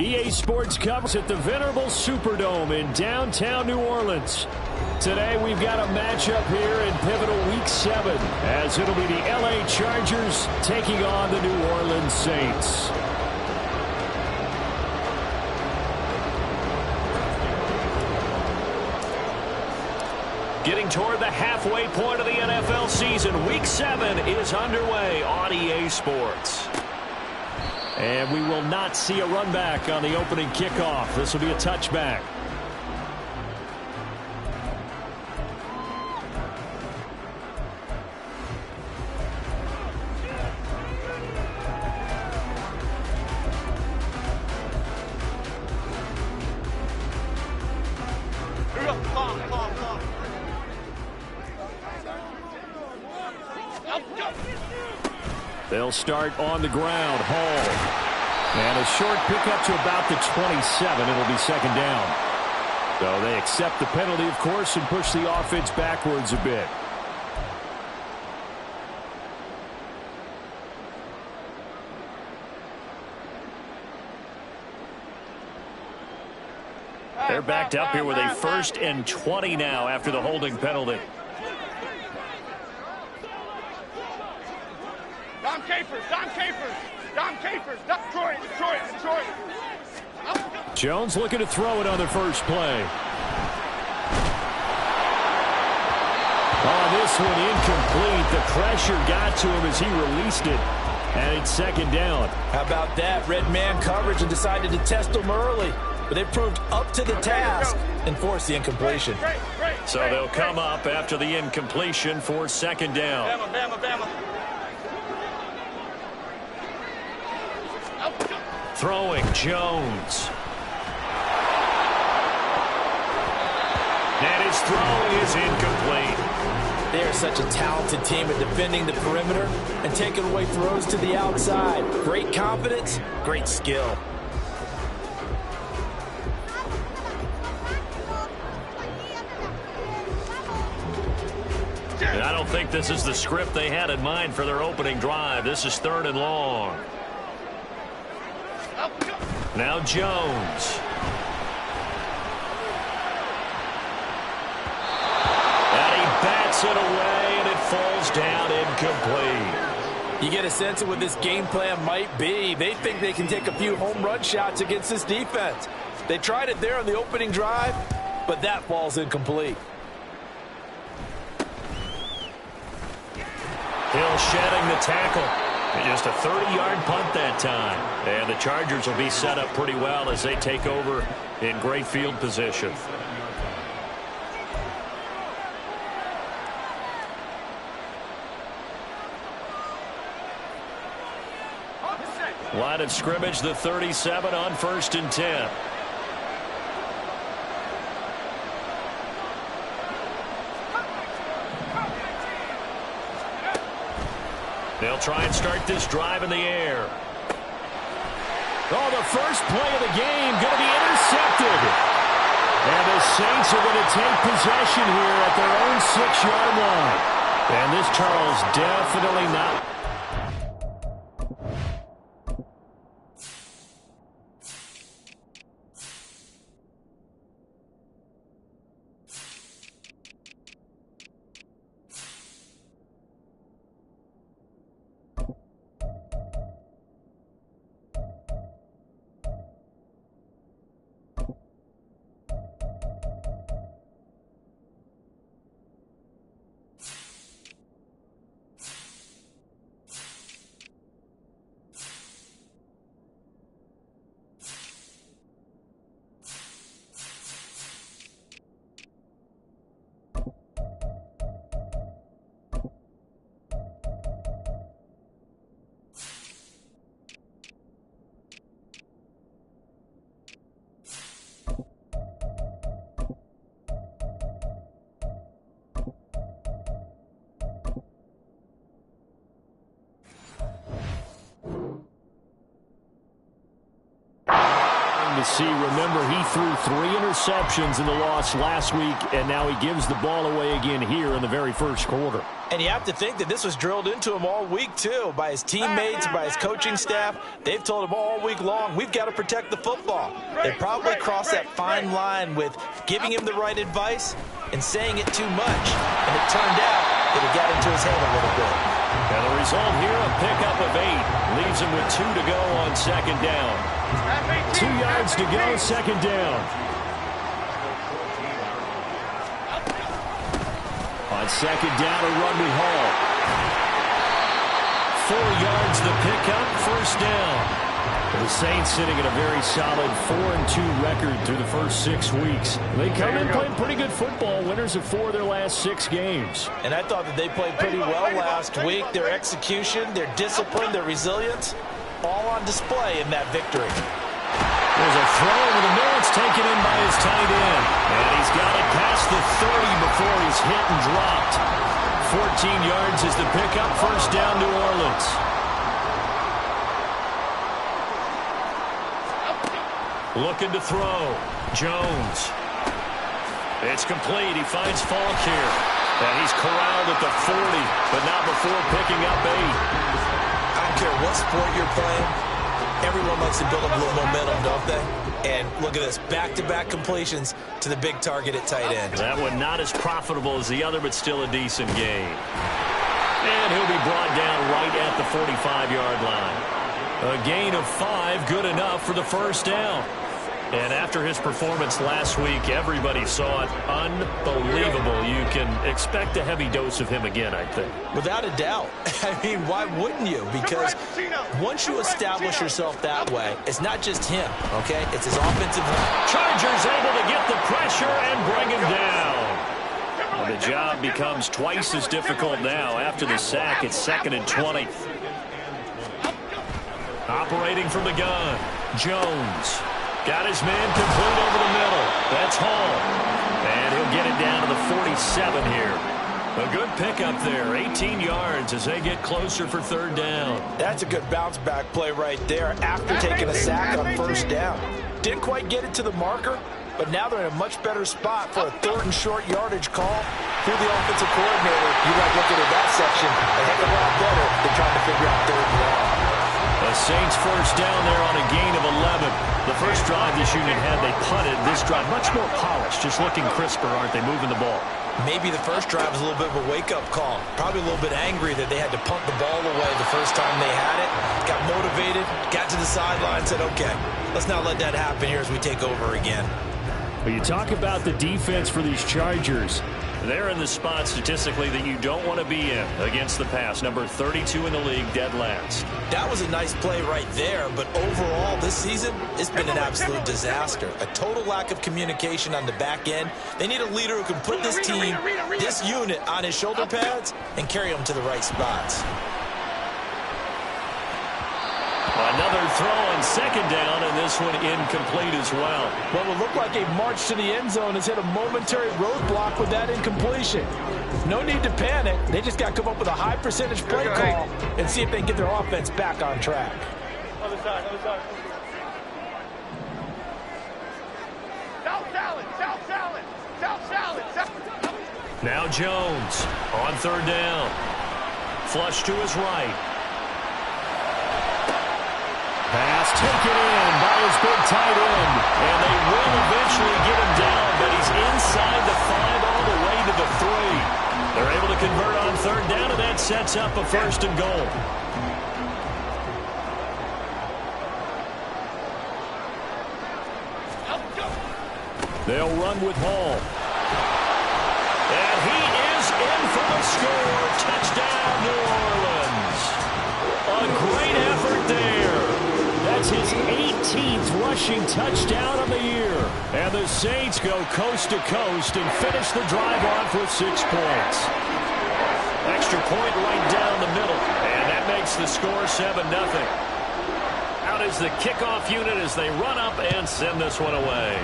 EA Sports coverage at the venerable Superdome in downtown New Orleans. Today we've got a matchup here in pivotal Week 7 as it'll be the LA Chargers taking on the New Orleans Saints. Getting toward the halfway point of the NFL season, Week 7 is underway on EA Sports. And we will not see a run back on the opening kickoff. This will be a touchback. They'll start on the ground. Hall. And a short pickup to about the 27. It'll be second down. So they accept the penalty, of course, and push the offense backwards a bit. They're backed up here with a 1st and 20 now after the holding penalty. Jones looking to throw it on the first play. Oh, this one incomplete. The pressure got to him as he released it. And it's second down. How about that? Red man coverage and decided to test him early. But they proved up to the task and forced the incompletion. So they'll come up after the incompletion for second down. Throwing Jones. And his throw is incomplete. They are such a talented team at defending the perimeter and taking away throws to the outside. Great confidence, great skill. And I don't think this is the script they had in mind for their opening drive. This is 3rd and long. Now Jones. And he bats it away, and it falls down incomplete. You get a sense of what this game plan might be. They think they can take a few home run shots against this defense. They tried it there on the opening drive, but that falls incomplete. Hill shedding the tackle. And just a 30-yard punt that time. And the Chargers will be set up pretty well as they take over in great field position. Line of scrimmage, the 37 on 1st and 10. They'll try and start this drive in the air. Oh, the first play of the game going to be intercepted. And the Saints are going to take possession here at their own 6-yard line. And this, Charles, definitely not. to see. Remember, he threw 3 interceptions in the loss last week, and now he gives the ball away again here in the very first quarter. And you have to think that this was drilled into him all week, too, by his teammates, by his coaching staff. They've told him all week long, we've got to protect the football. They probably crossed that fine line with giving him the right advice and saying it too much. And it turned out that it got into his head a little bit. And the result here, a pickup of 8. Leaves him with 2 to go on second down. 2 yards to go, second down. On second down, a run with Hall. 4 yards the pickup, first down. The Saints sitting at a very solid 4-2 record through the first 6 weeks. They come in playing pretty good football, winners of 4 of their last 6 games. And I thought that they played pretty well last week. Their execution, their discipline, their resilience, all on display in that victory. There's a throw over the middle. It's taken in by his tight end. And he's got it past the 30 before he's hit and dropped. 14 yards is the pickup, first down, New Orleans. Looking to throw. Jones. It's complete. He finds Falk here. And he's corralled at the 40, but not before picking up 8. I don't care what sport you're playing. Everyone likes to build up a little momentum, don't they? And look at this. Back-to-back completions to the big target at tight end. That one not as profitable as the other, but still a decent gain. And he'll be brought down right at the 45-yard line. A gain of 5, good enough for the first down. And after his performance last week, everybody saw it. Unbelievable. You can expect a heavy dose of him again, I think. Without a doubt. I mean, why wouldn't you? Because once you establish yourself that way, it's not just him, okay? It's his offensive line. Chargers able to get the pressure and bring him down. Well, the job becomes twice as difficult now. After the sack, it's 2nd and 20. Operating from the gun, Jones. Got his man complete over the middle. That's Hall. And he'll get it down to the 47 here. A good pickup there. 18 yards as they get closer for third down. That's a good bounce-back play right there after taking a sack on first down. Didn't quite get it to the marker, but now they're in a much better spot for a 3rd and short yardage call. Through the offensive coordinator, you like looking at that section a heck of a lot better than trying to figure out 3rd and long. The Saints first down there on a gain of 11. The first drive this unit had, they punted. This drive much more polished, just looking crisper, aren't they, moving the ball? Maybe the first drive was a little bit of a wake-up call. Probably a little bit angry that they had to punt the ball away the first time they had it. Got motivated, got to the sideline, said, okay, let's not let that happen here as we take over again. Well, you talk about the defense for these Chargers. They're in the spot statistically that you don't want to be in against the pass. Number 32 in the league, dead last. That was a nice play right there, but overall this season, it's been an absolute disaster. A total lack of communication on the back end. They need a leader who can put this team, this unit, on his shoulder pads and carry them to the right spots. Another throw on second down, and this one incomplete as well. What would look like a march to the end zone has hit a momentary roadblock with that incompletion. No need to panic. They just got to come up with a high percentage play call and see if they can get their offense back on track. Other side, other side. South salad, south salad, south salad, south. Now Jones on third down. Flush to his right. Pass taken in by his big tight end. And they will eventually get him down, but he's inside the 5 all the way to the 3. They're able to convert on third down, and that sets up a 1st and goal. They'll run with Hall. And he is in for the score. Touchdown, New Orleans. A great effort there. That's his 18th rushing touchdown of the year. And the Saints go coast to coast and finish the drive off with 6 points. Extra point right down the middle. And that makes the score 7-0. Out is the kickoff unit as they run up and send this one away.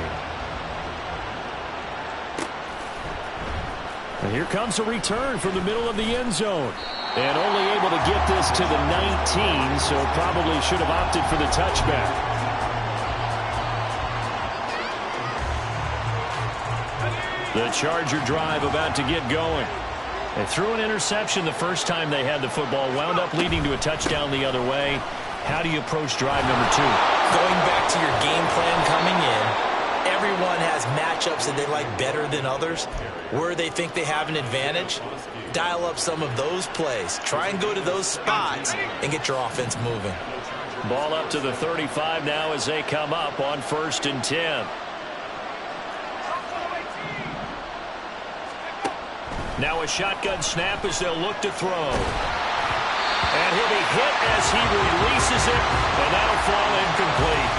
And here comes a return from the middle of the end zone. And only able to get this to the 19, so probably should have opted for the touchback. The Charger drive about to get going. They threw an interception the first time they had the football, wound up leading to a touchdown the other way. How do you approach drive number 2? Going back to your game plan coming in, everyone has matchups that they like better than others. Where they think they have an advantage, dial up some of those plays. Try and go to those spots and get your offense moving. Ball up to the 35 now as they come up on 1st and 10. Now a shotgun snap as they'll look to throw. And he'll be hit as he releases it, and that'll fall incomplete.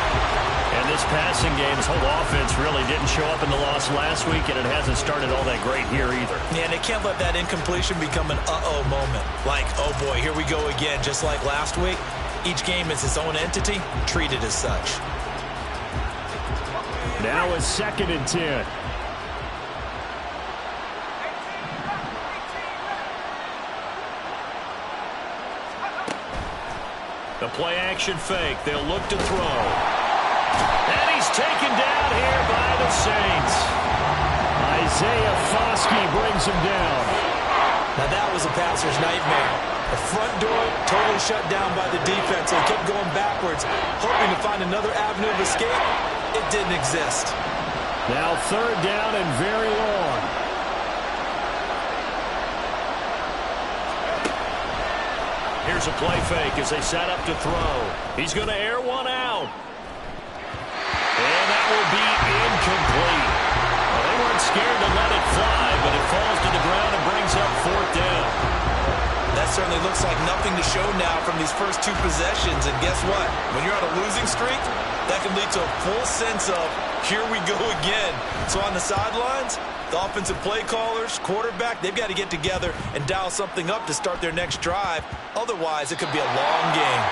And this passing game, his whole offense really didn't show up in the loss last week, and it hasn't started all that great here either. Yeah, and they can't let that incompletion become an uh-oh moment. Like, oh boy, here we go again, just like last week. Each game is its own entity, treat it as such. Now a 2nd and 10. The play-action fake. They'll look to throw. And he's taken down here by the Saints. Isaiah Foskey brings him down. Now that was a passer's nightmare. The front door totally shut down by the defense. They kept going backwards, hoping to find another avenue of escape. It didn't exist. Now 3rd down and very long. Here's a play fake as they set up to throw. He's going to air one out. And that will be incomplete. Well, they weren't scared to let it fly, but it falls to the ground and brings up 4th down. That certainly looks like nothing to show now from these first 2 possessions. And guess what? When you're on a losing streak, that can lead to a full sense of, here we go again. So on the sidelines, the offensive play callers, quarterback, they've got to get together and dial something up to start their next drive. Otherwise, it could be a long game.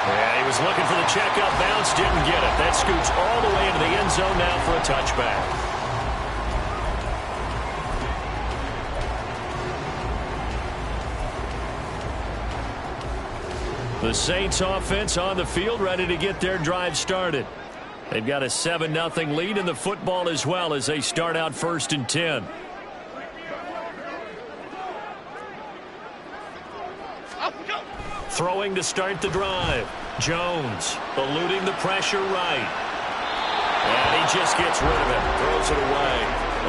Yeah, he was looking for the checkup bounce, didn't get it. That scoots all the way into the end zone now for a touchback. The Saints offense on the field, ready to get their drive started. They've got a 7-0 lead in the football as well as they start out 1st and 10. Throwing to start the drive. Jones eluding the pressure right. And he just gets rid of it. Throws it away.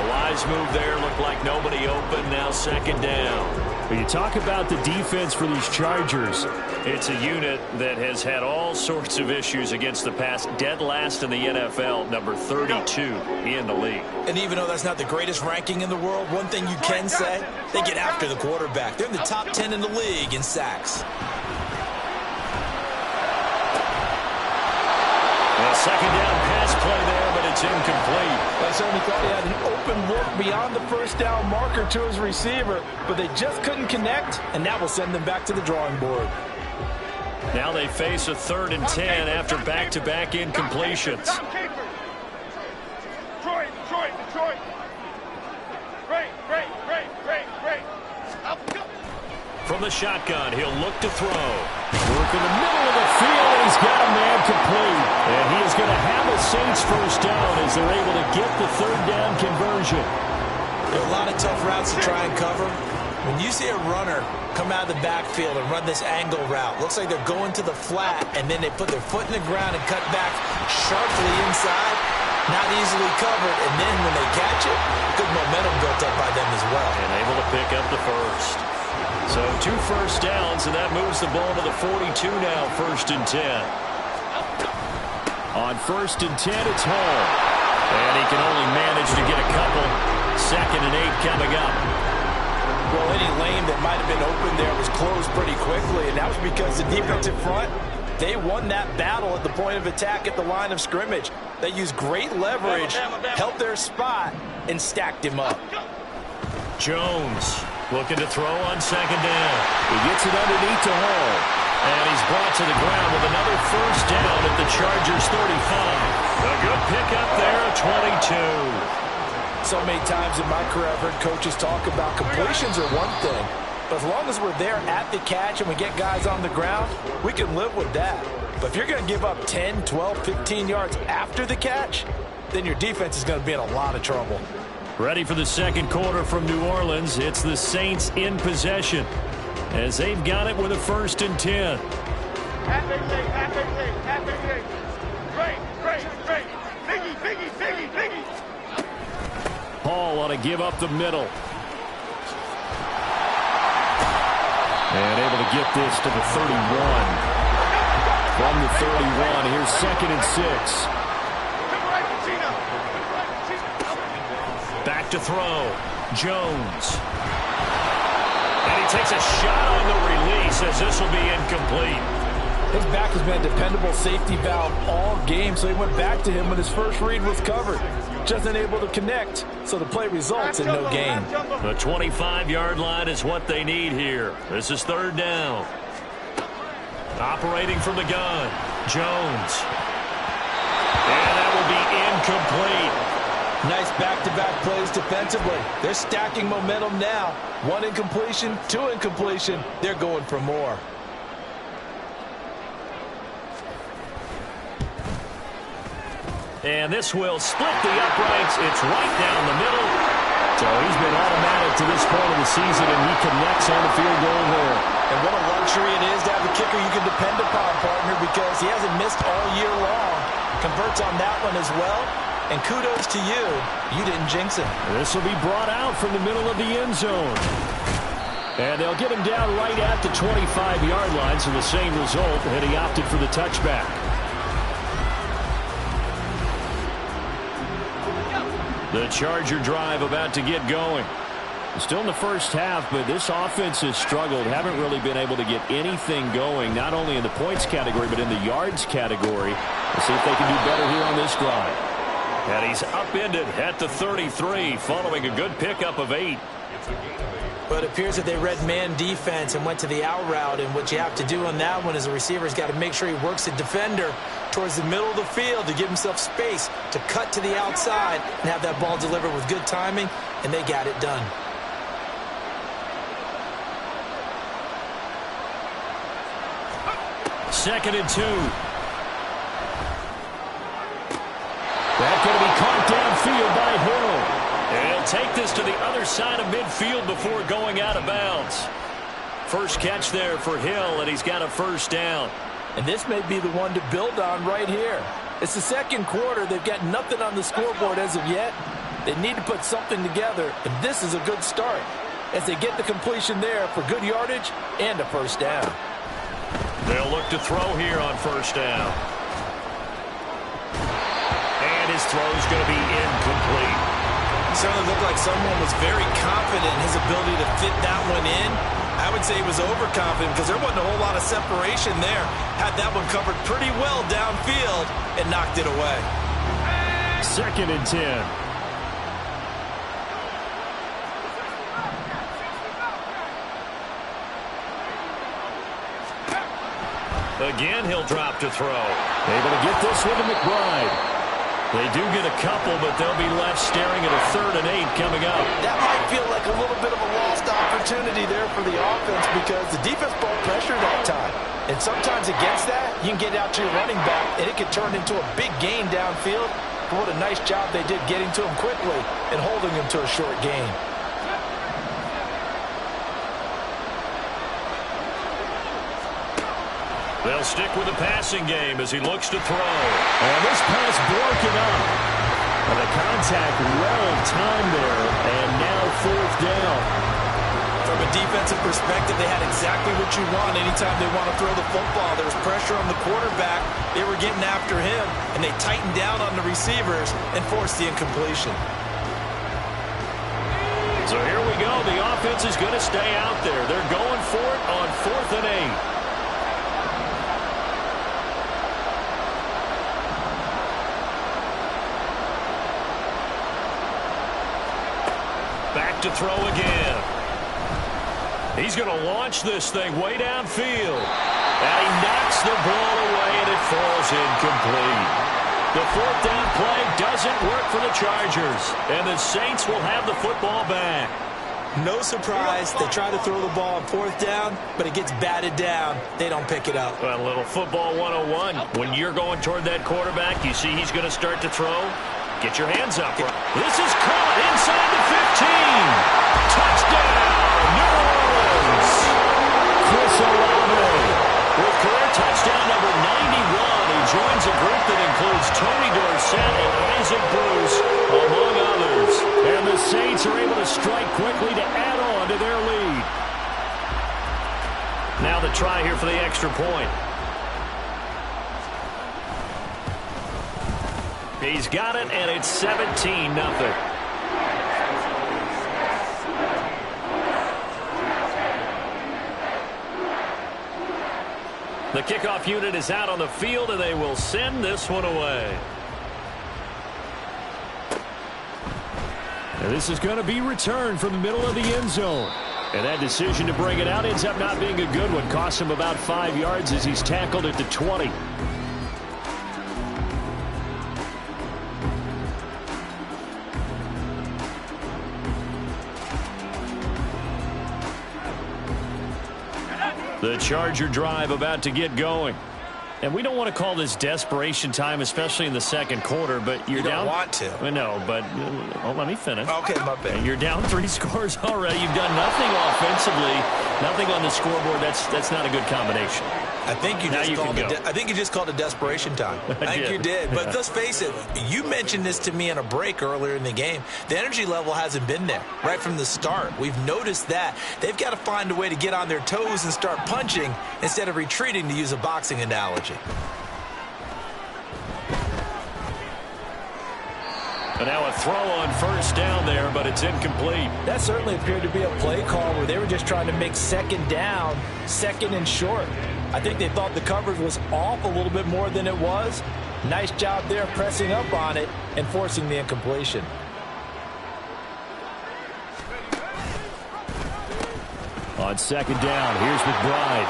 The wise move there. Looked like nobody open. Now 2nd down. When you talk about the defense for these Chargers, it's a unit that has had all sorts of issues against the pass. Dead last in the NFL, number 32 in the league. And even though that's not the greatest ranking in the world, one thing you can say, they get after the quarterback. They're in the top 10 in the league in sacks. A 2nd down pass play there, but it's incomplete. I certainly thought he had an open look beyond the 1st down marker to his receiver, but they just couldn't connect, and that will send them back to the drawing board. Now they face a 3rd and 10 after back-to-back incompletions. Detroit. From the shotgun, he'll look to throw. Work in the middle of the field, and he's got a man complete. And he is going to have a Saints 1st down as they're able to get the 3rd down conversion. There are a lot of tough routes to try and cover. When you see a runner come out of the backfield and run this angle route, looks like they're going to the flat, and then they put their foot in the ground and cut back sharply inside. Not easily covered, and then when they catch it, good momentum built up by them as well. And able to pick up the 1st. So 2 1st downs, and that moves the ball to the 42 now, 1st and 10. On 1st and 10, it's Hall. And he can only manage to get a couple. 2nd and 8 coming up. Well, any lane that might have been open there was closed pretty quickly, and that was because the defensive front, they won that battle at the point of attack at the line of scrimmage. They used great leverage, held their spot, and stacked him up. Jones looking to throw on 2nd down. He gets it underneath to Hall. And he's brought to the ground with another 1st down at the Chargers 35. A good pickup there at 22. So many times in my career I've heard coaches talk about completions are one thing. But as long as we're there at the catch and we get guys on the ground, we can live with that. But if you're going to give up 10, 12, 15 yards after the catch, then your defense is going to be in a lot of trouble. Ready for the second quarter from New Orleans. It's the Saints in possession as they've got it with a 1st and 10. Half eight. Great. Biggie. Paul on a give up the middle. And able to get this to the 31. From the 31, here's 2nd and 6. Back to throw. Jones. And he takes a shot on the release as this will be incomplete. His back has been a dependable safety valve all game, so he went back to him when his first read was covered. Just unable to connect, so the play results in no gain. The 25-yard line is what they need here. This is 3rd down. Operating from the gun, Jones. And that will be incomplete. Nice back-to-back plays defensively. They're stacking momentum now. 1 incompletion, 2 incompletion. They're going for more. And this will split the uprights. It's right down the middle. So he's been automatic to this point of the season, and he connects on the field goal there. And what a luxury it is to have a kicker you can depend upon, partner, because he hasn't missed all year long. Converts on that one as well. And kudos to you. You didn't jinx him. This will be brought out from the middle of the end zone. And they'll get him down right at the 25-yard line, so the same result, and he opted for the touchback. The Charger drive about to get going. Still in the first half, but this offense has struggled. Haven't really been able to get anything going, not only in the points category, but in the yards category. Let's see if they can do better here on this drive. And he's upended at the 33, following a good pickup of 8. But it appears that they read man defense and went to the out route, and what you have to do on that one is the receiver's got to make sure he works the defender towards the middle of the field to give himself space to cut to the outside and have that ball delivered with good timing, and they got it done. Second and 2. That's going to be caught downfield by Hill. And he'll take this to the other side of midfield before going out of bounds. First catch there for Hill, and he's got a 1st down. And this may be the one to build on right here. It's the second quarter. They've got nothing on the scoreboard as of yet. They need to put something together, and this is a good start as they get the completion there for good yardage and a 1st down. They'll look to throw here on 1st down. And his throw's going to be incomplete. Certainly looked like someone was very confident in his ability to fit that one in. I would say he was overconfident because there wasn't a whole lot of separation there. Had that one covered pretty well downfield and knocked it away. 2nd and 10. Again, he'll drop to throw. Able to get this with a McBride. They do get a couple, but they'll be left staring at a 3rd and 8 coming up. That might feel like a little bit of a lost opportunity there for the offense because the defense brought pressure that time. And sometimes against that, you can get out to your running back, and it could turn into a big gain downfield. But what a nice job they did getting to him quickly and holding him to a short gain. They'll stick with the passing game as he looks to throw. And this pass broken up. And the contact well timed there, and now 4th down. From a defensive perspective, they had exactly what you want anytime they want to throw the football. There was pressure on the quarterback. They were getting after him, and they tightened down on the receivers and forced the incompletion. So here we go. The offense is going to stay out there. They're going for it on 4th and 8. Back to throw again. He's going to launch this thing way downfield. And he knocks the ball away, and it falls incomplete. The 4th down play doesn't work for the Chargers. And the Saints will have the football back. No surprise. They try to throw the ball on 4th down, but it gets batted down. They don't pick it up. Well, a little football 101. When you're going toward that quarterback, you see he's going to start to throw. Get your hands up. This is caught inside the 15. Touchdown, New Orleans. Chris Olave with career touchdown number 91. He joins a group that includes Tony Dorsett and Isaac Bruce, among others. And the Saints are able to strike quickly to add on to their lead. Now the try here for the extra point. He's got it, and it's 17-0. The kickoff unit is out on the field, and they will send this one away. And this is going to be returned from the middle of the end zone. And that decision to bring it out ends up not being a good one. Costs him about 5 yards as he's tackled at the 20. The Charger drive about to get going. And we don't want to call this desperation time, especially in the second quarter, but you're down. You don't want to. No, but let me finish. Okay, my bad. You're down 3 scores already. You've done nothing offensively, nothing on the scoreboard. That's not a good combination. I think you just called it desperation time. I think you did. But let's face it, you mentioned this to me in a break earlier in the game. The energy level hasn't been there right from the start. We've noticed that. They've got to find a way to get on their toes and start punching instead of retreating, to use a boxing analogy. And now a throw on first down there, but it's incomplete. That certainly appeared to be a play call where they were just trying to make second down, second and short. I think they thought the coverage was off a little bit more than it was. Nice job there pressing up on it and forcing the incompletion. On second down, here's McBride.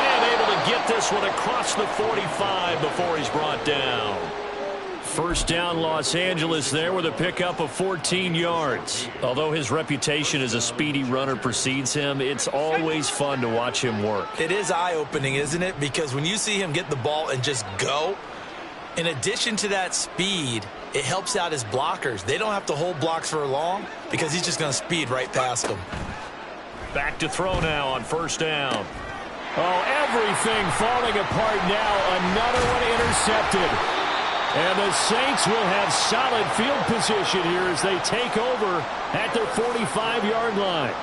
And able to get this one across the 45 before he's brought down. First down, Los Angeles there with a pickup of 14 yards. Although his reputation as a speedy runner precedes him, it's always fun to watch him work. It is eye-opening, isn't it? Because when you see him get the ball and just go, in addition to that speed, it helps out his blockers. They don't have to hold blocks for long because he's just going to speed right past them. Back to throw now on first down. Oh, everything falling apart now. Another one intercepted. And the Saints will have solid field position here as they take over at their 45-yard line.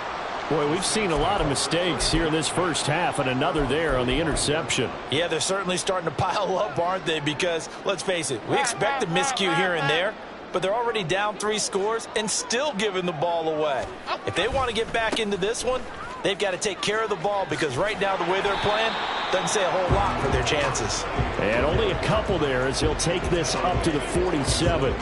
Boy, we've seen a lot of mistakes here in this first half, and another there on the interception. Yeah, they're certainly starting to pile up, aren't they? Because, let's face it, we expect a miscue here and there, but they're already down 3 scores and still giving the ball away. If they want to get back into this one, they've got to take care of the ball, because right now the way they're playing doesn't say a whole lot for their chances. And only a couple there as he'll take this up to the 47.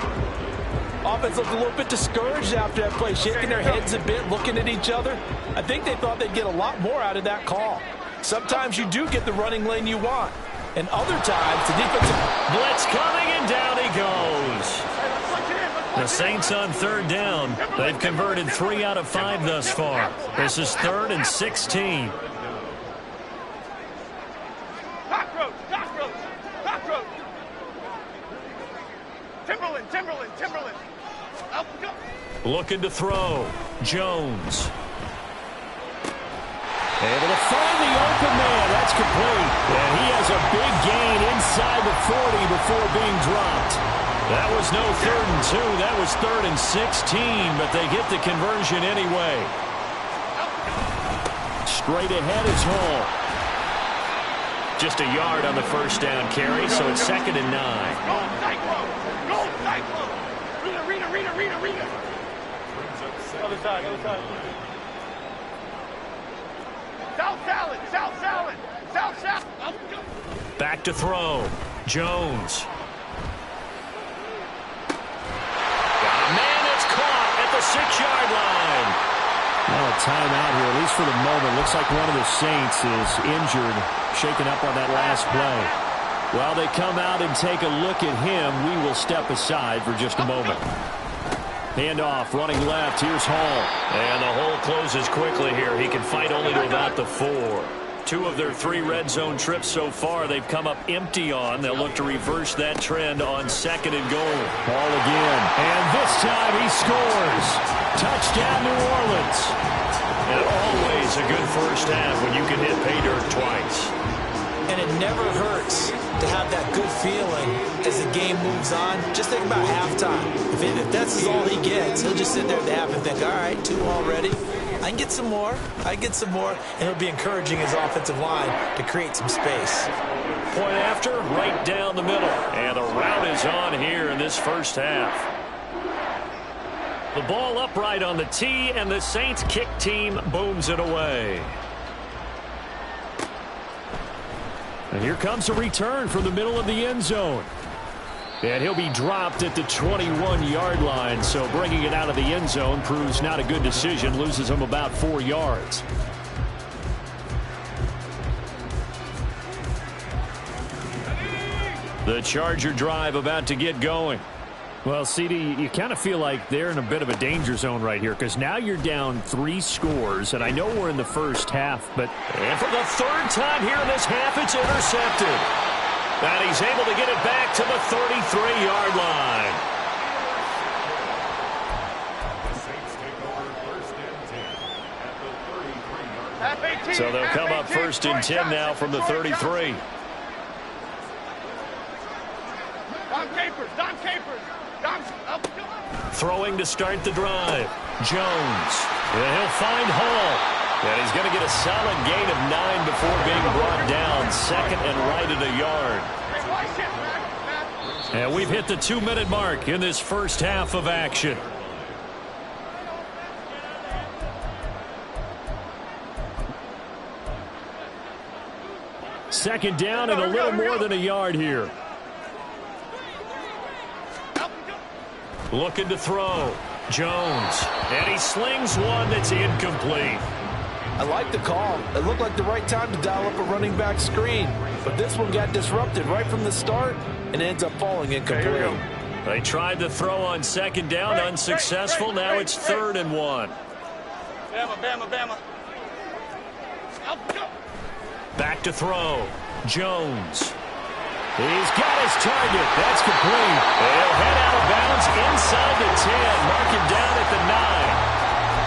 Offense looked a little bit discouraged after that play, shaking their heads a bit, looking at each other. I think they thought they'd get a lot more out of that call. Sometimes you do get the running lane you want, and other times the defensive blitz coming, and down he goes. The Saints on third down. They've converted 3 out of 5 thus far. This is 3rd and 16. Cockroach, cockroach, cockroach. Timberland, Timberland, Timberland. Up, go. Looking to throw. Jones. Able to find the open man. That's complete. And he has a big gain inside the 40 before being dropped. That was no 3rd and 2. That was 3rd and 16, but they get the conversion anyway. Straight ahead is Hall. Just a yard on the first down carry, so it's 2nd and 9. Gold Cyclone, Gold Cyclone. Rita. Other side, other side. South salad, South salad, South salad. Back to throw. Jones. The 6-yard line. Well, a timeout here, at least for the moment. Looks like one of the Saints is injured, shaken up on that last play. While they come out and take a look at him, we will step aside for just a moment. Handoff, running left. Here's Hall. And the hole closes quickly here. He can fight only to about the 4. 2 of their 3 red zone trips so far they've come up empty on. They'll look to reverse that trend on 2nd and goal. Ball again. And this time he scores. Touchdown, New Orleans. And always a good first half when you can hit pay dirt twice. And it never hurts to have that good feeling as the game moves on. Just think about halftime. If that's all he gets, he'll just sit there at the half and think, all right, 2 already. I can get some more. I can get some more. And he'll be encouraging his offensive line to create some space. Point after, right down the middle. And the route is on here in this first half. The ball upright on the tee, and the Saints kick team booms it away. And here comes a return from the middle of the end zone. And he'll be dropped at the 21-yard line, so bringing it out of the end zone proves not a good decision, loses him about 4 yards. The Charger drive about to get going. Well, CD, you kind of feel like they're in a bit of a danger zone right here because now you're down 3 scores, and I know we're in the first half, but... And for the 3rd time here in this half, it's intercepted. And he's able to get it back to the 33-yard line. So they'll come up 1st and 10 now from the 33. Don Capers. Throwing to start the drive. Jones. And he'll find Hall. And he's going to get a solid gain of 9 before being brought down. 2nd and right at a yard. And we've hit the 2-minute mark in this first half of action. Second down and a little more than a yard here. Looking to throw. Jones. And he slings one that's incomplete. I like the call. It looked like the right time to dial up a running back screen. But this one got disrupted right from the start and ends up falling incomplete. They tried to throw on 2nd down, unsuccessful. Now it's 3rd and 1. Bama. Back to throw. Jones. He's got his target. That's complete. He'll head out of bounds inside the 10. Mark him down at the 9.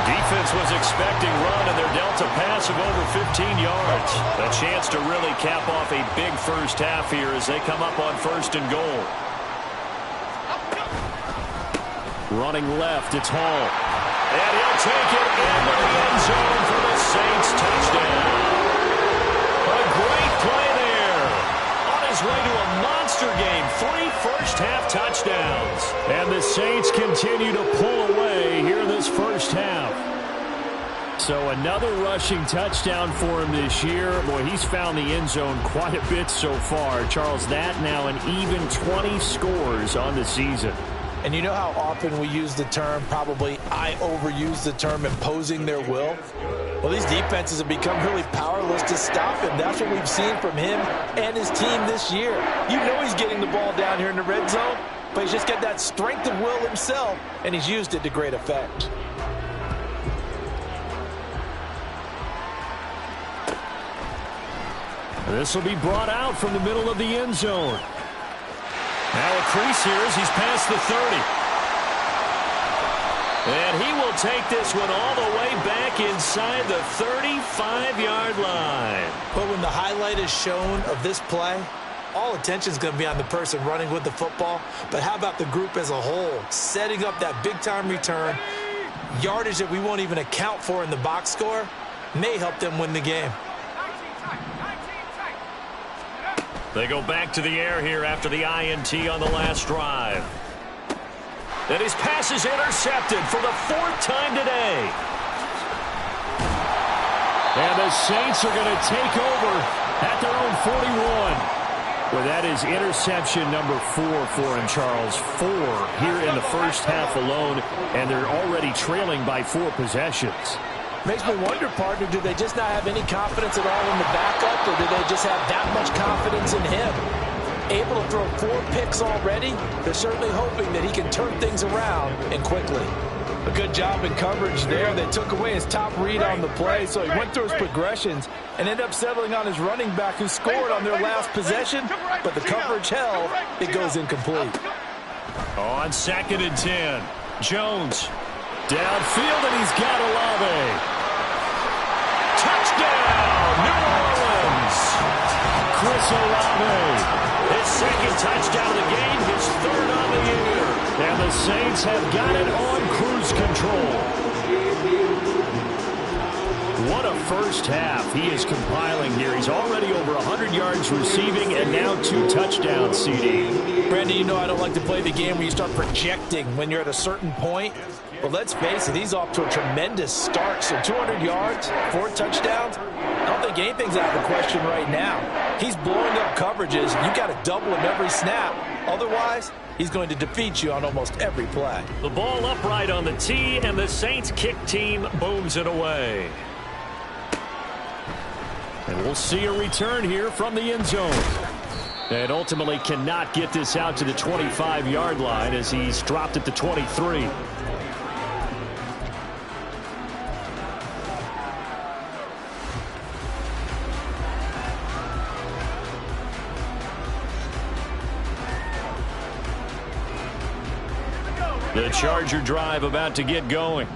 Defense was expecting run, and they're dealt a pass of over 15 yards. A chance to really cap off a big first half here as they come up on 1st and goal. Running left, it's Hall. And he'll take it into the end zone for the Saints touchdown. A great play there. On his way to a monster game. 3 first-half touchdowns. And the Saints continue to pull away here in this first half. So another rushing touchdown for him this year. Boy, he's found the end zone quite a bit so far. Charles, that now an even 20 scores on the season. And you know how often we use the term, probably I overuse the term, imposing their will? Well, these defenses have become really powerless to stop him. That's what we've seen from him and his team this year. You know he's getting the ball down here in the red zone, but he's just got that strength of will himself, and he's used it to great effect. This will be brought out from the middle of the end zone. Now a crease here as he's past the 30. And he will take this one all the way back inside the 35-yard line. But when the highlight is shown of this play, all attention is going to be on the person running with the football. But how about the group as a whole? Setting up that big-time return, yardage that we won't even account for in the box score, may help them win the game. They go back to the air here after the INT on the last drive. And his pass is intercepted for the 4th time today. And the Saints are going to take over at their own 41. Well, that is interception number 4 for him, Charles. 4 here in the first half alone, and they're already trailing by 4 possessions. Makes me wonder, partner, do they just not have any confidence at all in the backup, or do they just have that much confidence in him? Able to throw 4 picks already, they're certainly hoping that he can turn things around and quickly. A good job in coverage there. They took away his top read on the play, so he went through his progressions and ended up settling on his running back who scored on their last possession, but the coverage held. It goes incomplete. On 2nd and 10, Jones downfield, and he's got Olave. Touchdown, New Orleans. Chris Olave. His 2nd touchdown of the game, his 3rd on the year. And the Saints have got it on cruise control. What a first half he is compiling here. He's already over 100 yards receiving and now 2 touchdowns, CD. Brandon, you know I don't like to play the game where you start projecting when you're at a certain point. But let's face it, he's off to a tremendous start. So 200 yards, 4 touchdowns. I don't think anything's out of the question right now. He's blowing up coverages. You got to double him every snap. Otherwise, he's going to defeat you on almost every play. The ball upright on the tee, and the Saints kick team booms it away. And we'll see a return here from the end zone. And ultimately cannot get this out to the 25-yard line as he's dropped at the 23. The Charger drive about to get going.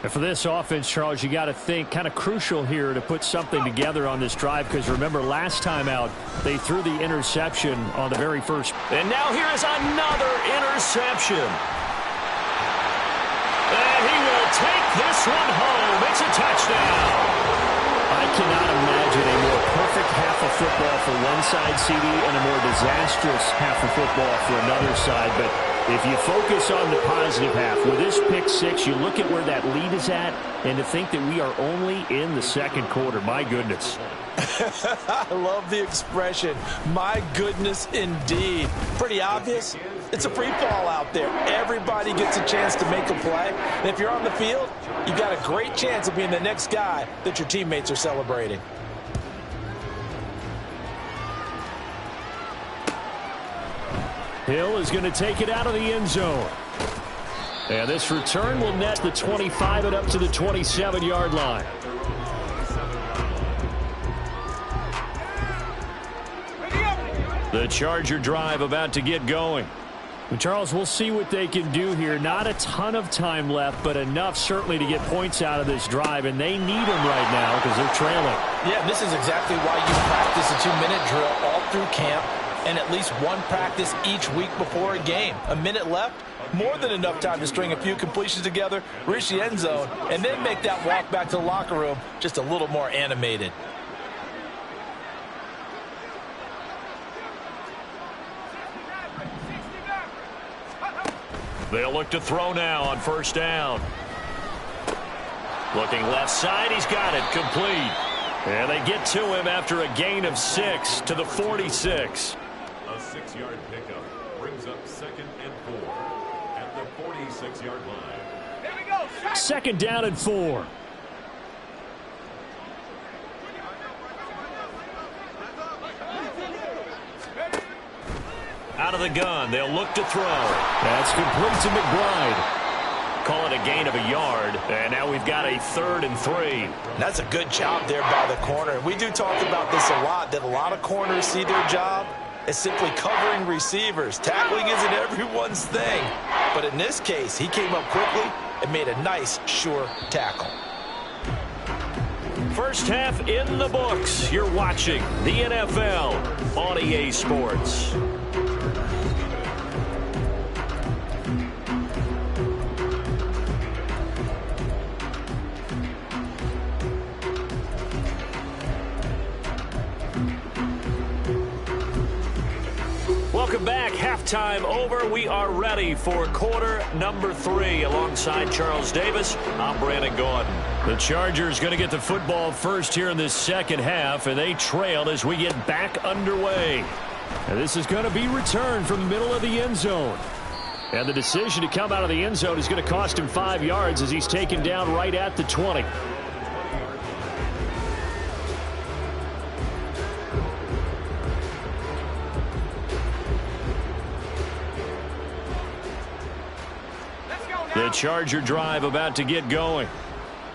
And for this offense, Charles, you got to think kind of crucial here to put something together on this drive, because remember last time out they threw the interception on the very first. And now here is another interception. And he will take this one home. It's a touchdown. I cannot imagine a more perfect half of football for one side, CD, and a more disastrous half of football for another side. But if you focus on the positive half, with this pick 6, you look at where that lead is at, and to think that we are only in the 2nd quarter. My goodness. I love the expression, my goodness indeed. Pretty obvious. It's a free fall out there. Everybody gets a chance to make a play. And if you're on the field, you've got a great chance of being the next guy that your teammates are celebrating. Hill is going to take it out of the end zone. And this return will net the 25 and up to the 27-yard line. The Charger drive about to get going. And Charles, we'll see what they can do here. Not a ton of time left, but enough certainly to get points out of this drive, and they need them right now because they're trailing. Yeah, this is exactly why you practice a 2-minute drill all through camp and at least one practice each week before a game. A minute left, more than enough time to string a few completions together, reach the end zone, and then make that walk back to the locker room just a little more animated. They'll look to throw now on 1st down. Looking left side, he's got it, complete. And they get to him after a gain of 6 to the 46. A 6-yard pickup brings up 2nd and 4 at the 46-yard line. Here we go. 2nd down and 4. Out of the gun, they'll look to throw. That's complete to McBride. Call it a gain of a yard, and now we've got a 3rd and 3. That's a good job there by the corner. We do talk about this a lot, that a lot of corners see their job as simply covering receivers. Tackling isn't everyone's thing. But in this case, he came up quickly and made a nice, sure tackle. First half in the books. You're watching the NFL on EA Sports. Welcome back. Halftime over. We are ready for quarter number 3. Alongside Charles Davis, I'm Brandon Gordon. The Chargers going to get the football first here in this 2nd half, and they trailed as we get back underway. And this is going to be returned from the middle of the end zone. And the decision to come out of the end zone is going to cost him 5 yards as he's taken down right at the 20. The Charger drive about to get going.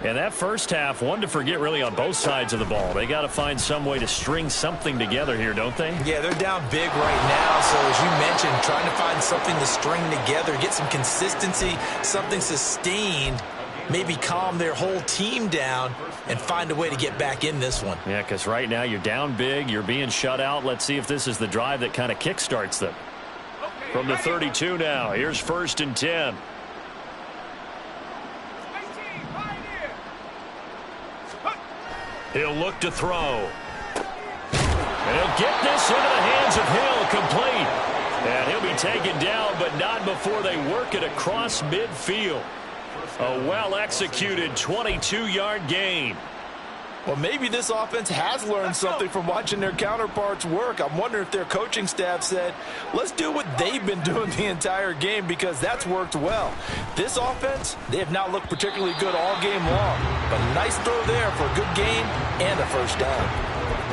And that first half, one to forget really on both sides of the ball. They got to find some way to string something together here, don't they? Yeah, they're down big right now. So as you mentioned, trying to find something to string together, get some consistency, something sustained, maybe calm their whole team down and find a way to get back in this one. Yeah, because right now you're down big, you're being shut out. Let's see if this is the drive that kind of kickstarts them. From the 32 now, here's 1st and 10. He'll look to throw. And he'll get this into the hands of Hill, complete. And he'll be taken down, but not before they work it across midfield. A well-executed 22-yard gain. Well, maybe this offense has learned something from watching their counterparts work. I'm wondering if their coaching staff said, let's do what they've been doing the entire game, because that's worked well. This offense, they have not looked particularly good all game long. But a nice throw there for a good gain and a first down.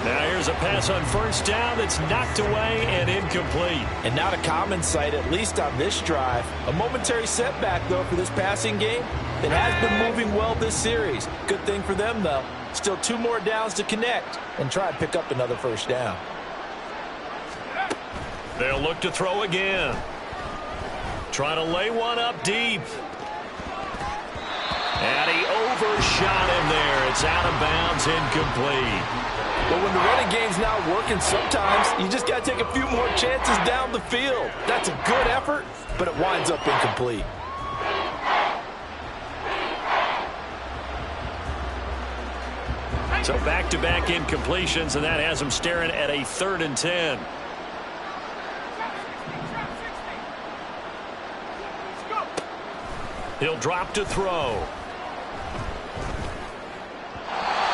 Now here's a pass on 1st down that's knocked away and incomplete. And not a common sight, at least on this drive. A momentary setback, though, for this passing game. It has been moving well this series. Good thing for them, though. Still 2 more downs to connect and try and pick up another first down. They'll look to throw again. Trying to lay one up deep. And he overshot him there. It's out of bounds, incomplete. But when the running game's not working, sometimes you just got to take a few more chances down the field. That's a good effort, but it winds up incomplete. So back-to-back incompletions, and that has him staring at a 3rd and 10. He'll drop to throw.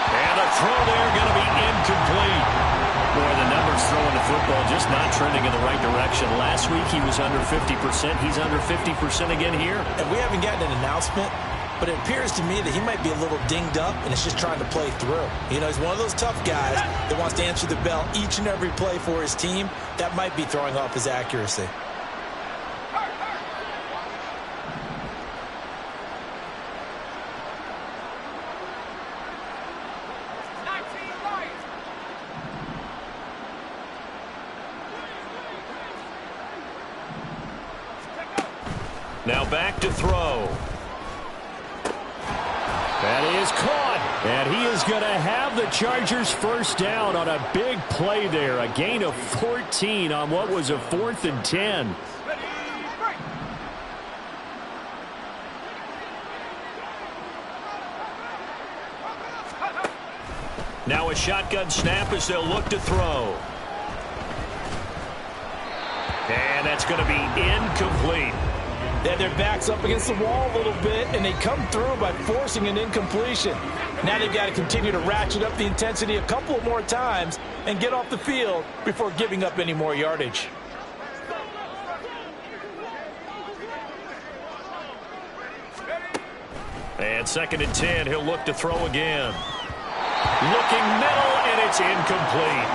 And a throw there going to be incomplete. Boy, the numbers throwing the football just not trending in the right direction. Last week he was under 50%. He's under 50% again here. And we haven't gotten an announcement, but it appears to me that he might be a little dinged up and is just trying to play through. You know, he's one of those tough guys that wants to answer the bell each and every play for his team. That might be throwing off his accuracy. Now back to throw. That is caught. And he is going to have the Chargers first down on a big play there. A gain of 14 on what was a 4th and 10. Now a shotgun snap as they'll look to throw. And that's going to be incomplete. They had their backs up against the wall a little bit, and they come through by forcing an incompletion. Now they've got to continue to ratchet up the intensity a couple more times and get off the field before giving up any more yardage. And 2nd and 10, he'll look to throw again. Looking middle, and it's incomplete.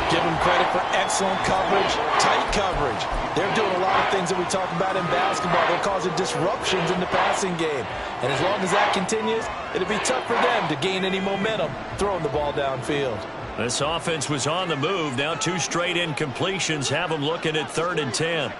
Give them credit for excellent coverage, tight coverage. They're doing a lot of things that we talk about in basketball. They're causing disruptions in the passing game. And as long as that continues, it'll be tough for them to gain any momentum throwing the ball downfield. This offense was on the move. Now 2 straight incompletions have them looking at 3rd and 10.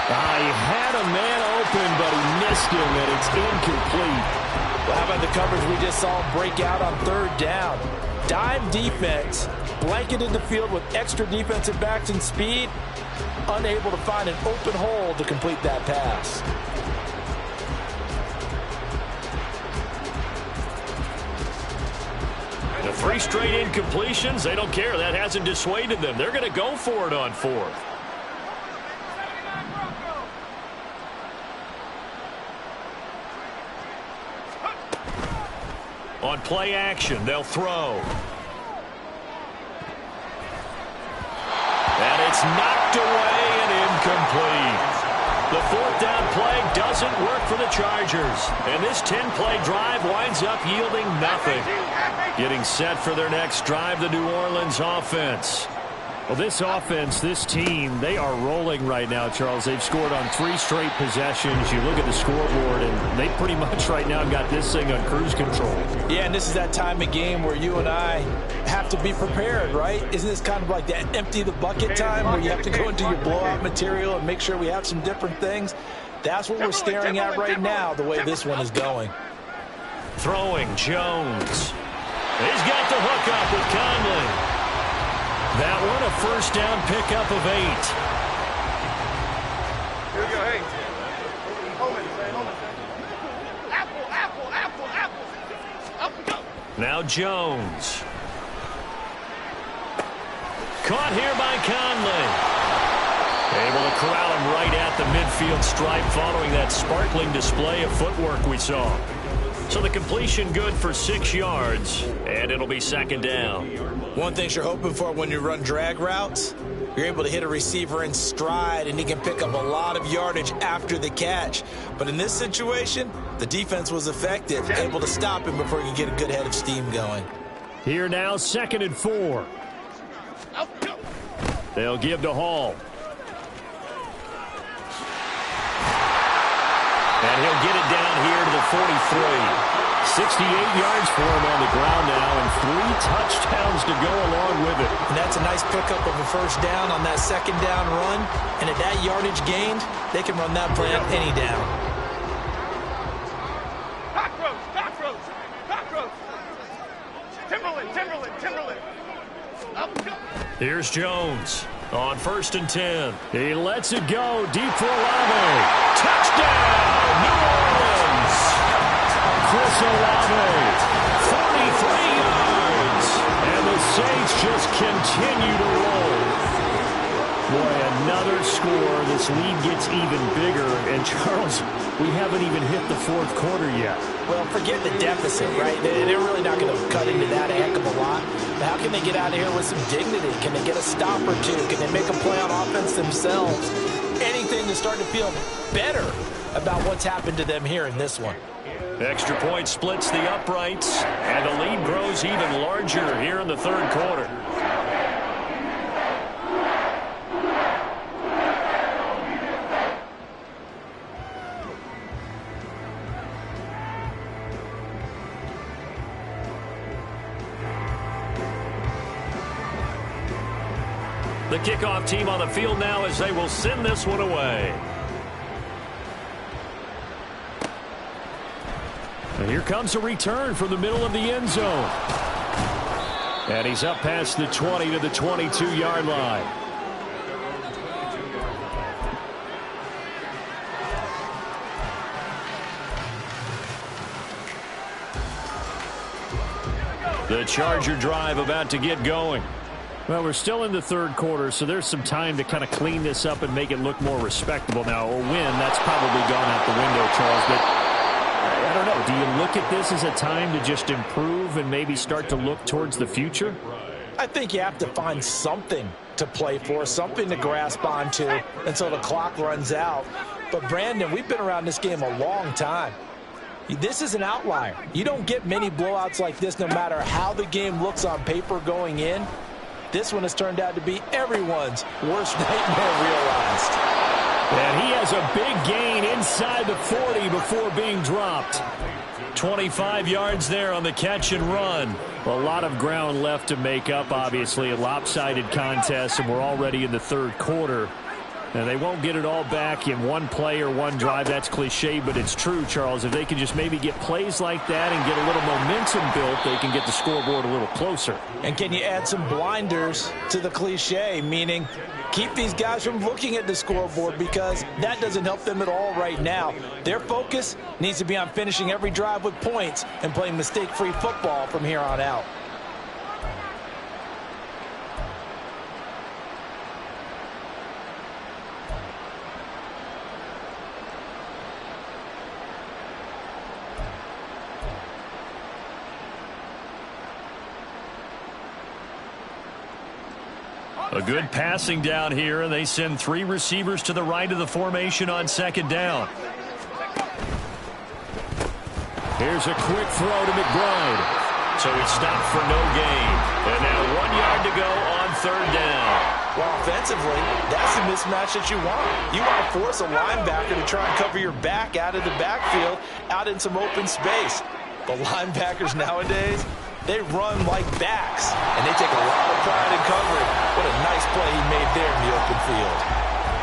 He had a man open, but he missed him, and it's incomplete. Well, how about the coverage we just saw him break out on 3rd down? Dime defense, blanketed the field with extra defensive backs and speed, unable to find an open hole to complete that pass. The 3 straight incompletions, they don't care. That hasn't dissuaded them. They're going to go for it on 4th. On play action, they'll throw. And it's knocked away and incomplete. The 4th down play doesn't work for the Chargers. And this 10-play drive winds up yielding nothing. Getting set for their next drive, the New Orleans offense. Well, this offense, this team, they are rolling right now, Charles. They've scored on 3 straight possessions. You look at the scoreboard, and they pretty much right now got this thing on cruise control. Yeah, and this is that time of game where you and I have to be prepared, right? Isn't this kind of like that empty the bucket time where you have to go into your blowout material and make sure we have some different things? That's what we're staring at right now, the way this one is going. Throwing, Jones. He's got the hook up with Conley. That one a first down pickup of 8. Here we go, hey. Home it. Apple. Up we go. Now Jones. Caught here by Conley. Able to corral him right at the midfield stripe following that sparkling display of footwork we saw. So the completion good for 6 yards, and it'll be second down. One thing you're hoping for when you run drag routes, you're able to hit a receiver in stride, and he can pick up a lot of yardage after the catch. But in this situation, the defense was effective, able to stop him before he could get a good head of steam going. Here now, 2nd and 4. They'll give to Hall. And he'll get it down here to the 43. 68 yards for him on the ground now, and 3 touchdowns to go along with it. And that's a nice pickup of a first down on that second down run. And at that yardage gained, they can run that play on any down. Cockroach. Timberland. Up we go. Here's Jones on 1st and 10. He lets it go deep for Olave. Touchdown, New Orleans. Chris Olave, 43 yards. And the Saints just continue to roll. Boy, another score. This lead gets even bigger. And, Charles, we haven't even hit the 4th quarter yet. Well, forget the deficit, right? They're really not going to cut into that a heck of a lot. But how can they get out of here with some dignity? Can they get a stop or two? Can they make a play on offense themselves? Anything to start to feel better about what's happened to them here in this one. Extra point splits the uprights, and the lead grows even larger here in the 3rd quarter. The kickoff team on the field now as they will send this one away. And here comes a return from the middle of the end zone. And he's up past the 20 to the 22-yard line. The Charger drive about to get going. Well, we're still in the 3rd quarter, so there's some time to kind of clean this up and make it look more respectable. Now, a win, that's probably gone out the window, Charles, but I don't know. Do you look at this as a time to just improve and maybe start to look towards the future? I think you have to find something to play for, something to grasp onto until the clock runs out. But, Brandon, we've been around this game a long time. This is an outlier. You don't get many blowouts like this no matter how the game looks on paper going in. This one has turned out to be everyone's worst nightmare realized. And he has a big gain inside the 40 before being dropped. 25 yards there on the catch and run. A lot of ground left to make up, obviously. A lopsided contest, and we're already in the 3rd quarter. And they won't get it all back in one play or one drive. That's cliche, but it's true, Charles. If they can just maybe get plays like that and get a little momentum built, they can get the scoreboard a little closer. And can you add some blinders to the cliche, meaning keep these guys from looking at the scoreboard, because that doesn't help them at all right now. Their focus needs to be on finishing every drive with points and playing mistake-free football from here on out. A good passing down here, and they send 3 receivers to the right of the formation on 2nd down. Here's a quick throw to McBride. So he stopped for no gain. And now 1 yard to go on third down. Well, offensively, that's the mismatch that you want. You want to force a linebacker to try and cover your back out of the backfield, out in some open space. The linebackers nowadays, they run like backs, and they take a lot of pride in covering. What a nice play he made there in the open field.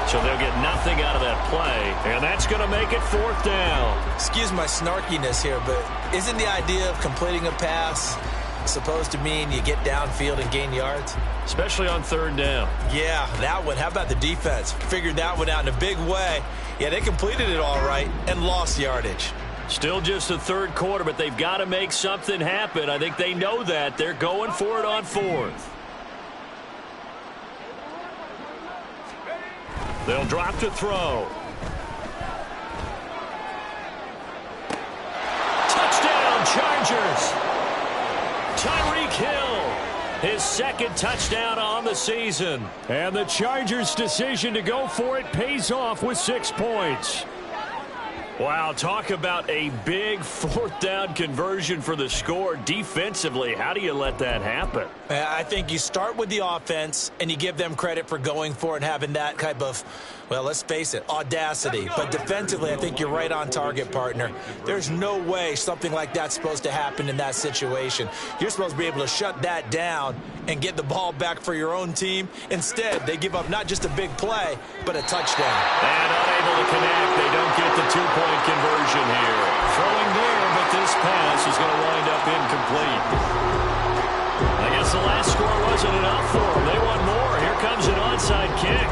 So they'll get nothing out of that play, and that's going to make it fourth down. Excuse my snarkiness here, but isn't the idea of completing a pass supposed to mean you get downfield and gain yards? Especially on third down. Yeah, that one. How about the defense? Figured that one out in a big way. Yeah, they completed it all right and lost yardage. Still just the third quarter, but they've got to make something happen. I think they know that. They're going for it on fourth. They'll drop to throw. Touchdown, Chargers. Tyreek Hill, his second touchdown on the season. And the Chargers' decision to go for it pays off with 6 points. Wow, talk about a big fourth down conversion for the score. Defensively, how do you let that happen? I think you start with the offense, and you give them credit for going for it and having that type of, well, let's face it, audacity. But defensively, I think you're right on target, partner. There's no way something like that's supposed to happen in that situation. You're supposed to be able to shut that down and get the ball back for your own team. Instead, they give up not just a big play, but a touchdown. And unable to connect. They don't get the 2-point conversion here. Throwing there, but this pass is going to wind up incomplete. I guess the last score wasn't enough for them. They want more. Here comes an onside kick.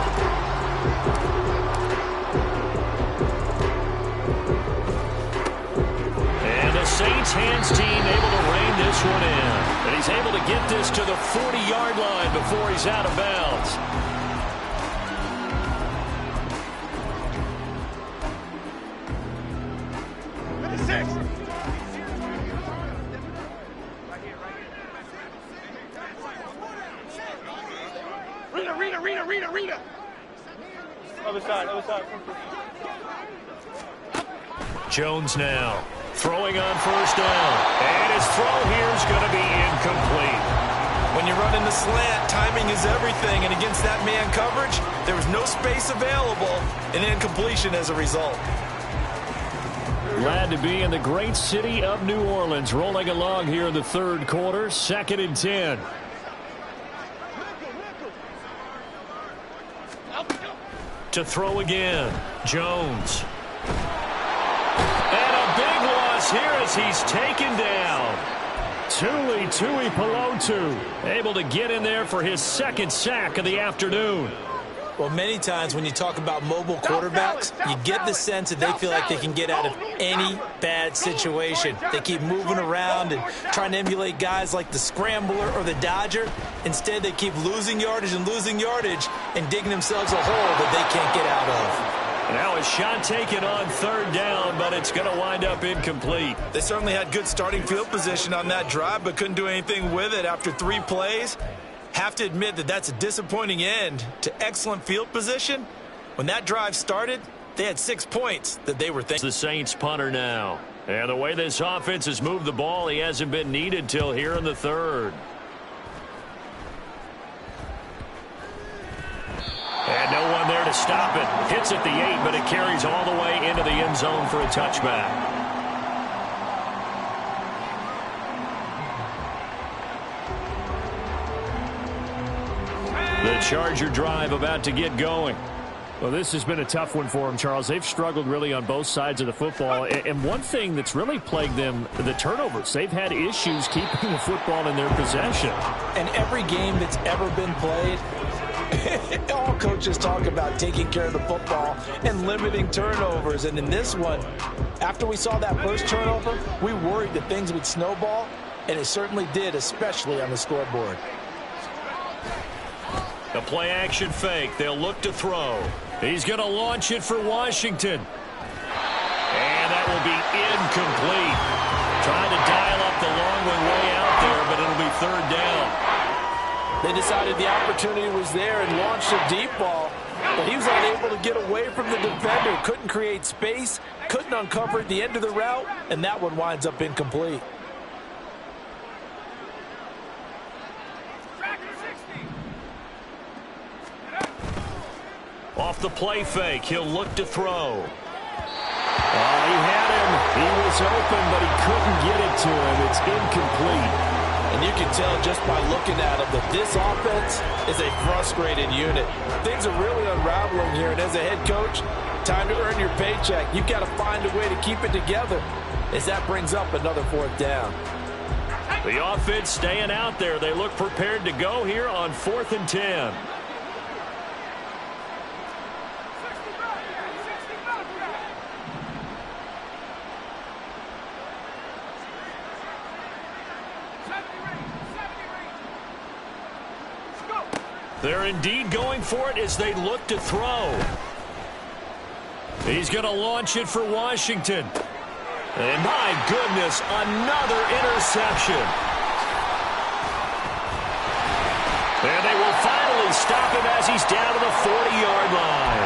And the Saints hands team able to rein this one in. And he's able to get this to the 40-yard line before he's out of bounds. Rita. Other side. Jones now throwing on first down. And his throw here is going to be incomplete. When you're running the slant, timing is everything. And against that man coverage, there was no space available, and incompletion as a result. Glad to be in the great city of New Orleans, rolling along here in the third quarter, 2nd and 10. To throw again, Jones. And a big loss here as he's taken down. Tui Pelotu able to get in there for his second sack of the afternoon. Well, many times when you talk about mobile quarterbacks, you get the sense that they feel like they can get out of any bad situation. They keep moving around and trying to emulate guys like the Scrambler or the Dodger. Instead, they keep losing yardage and digging themselves a hole that they can't get out of. Now a shot taken on third down, but it's going to wind up incomplete. They certainly had good starting field position on that drive, but couldn't do anything with it after 3 plays. Have to admit that that's a disappointing end to excellent field position. When that drive started, they had 6 points that they were thinking. The Saints punter now. And the way this offense has moved the ball, he hasn't been needed till here in the third. And no one there to stop it. Hits at the 8, but it carries all the way into the end zone for a touchback. The Charger drive about to get going. Well, this has been a tough one for them, Charles. They've struggled really on both sides of the football. And one thing that's really plagued them, the turnovers. They've had issues keeping the football in their possession. And every game that's ever been played, all coaches talk about taking care of the football and limiting turnovers. And in this one, after we saw that first turnover, we worried that things would snowball, and it certainly did, especially on the scoreboard. The play-action fake. They'll look to throw. He's going to launch it for Washington. And that will be incomplete. Trying to dial up the long way out there, but it'll be third down. They decided the opportunity was there and launched a deep ball, but he was unable to get away from the defender. Couldn't create space, couldn't uncover the end of the route, and that one winds up incomplete. Off the play fake, he'll look to throw. He had him. He was open, but he couldn't get it to him. It's incomplete. And you can tell just by looking at him that this offense is a frustrated unit. Things are really unraveling here, and as a head coach, time to earn your paycheck. You've got to find a way to keep it together as that brings up another 4th down. The offense staying out there. They look prepared to go here on 4th and 10. They're indeed going for it as they look to throw. He's going to launch it for Washington. And my goodness, another interception. And they will finally stop him as he's down to the 40-yard line.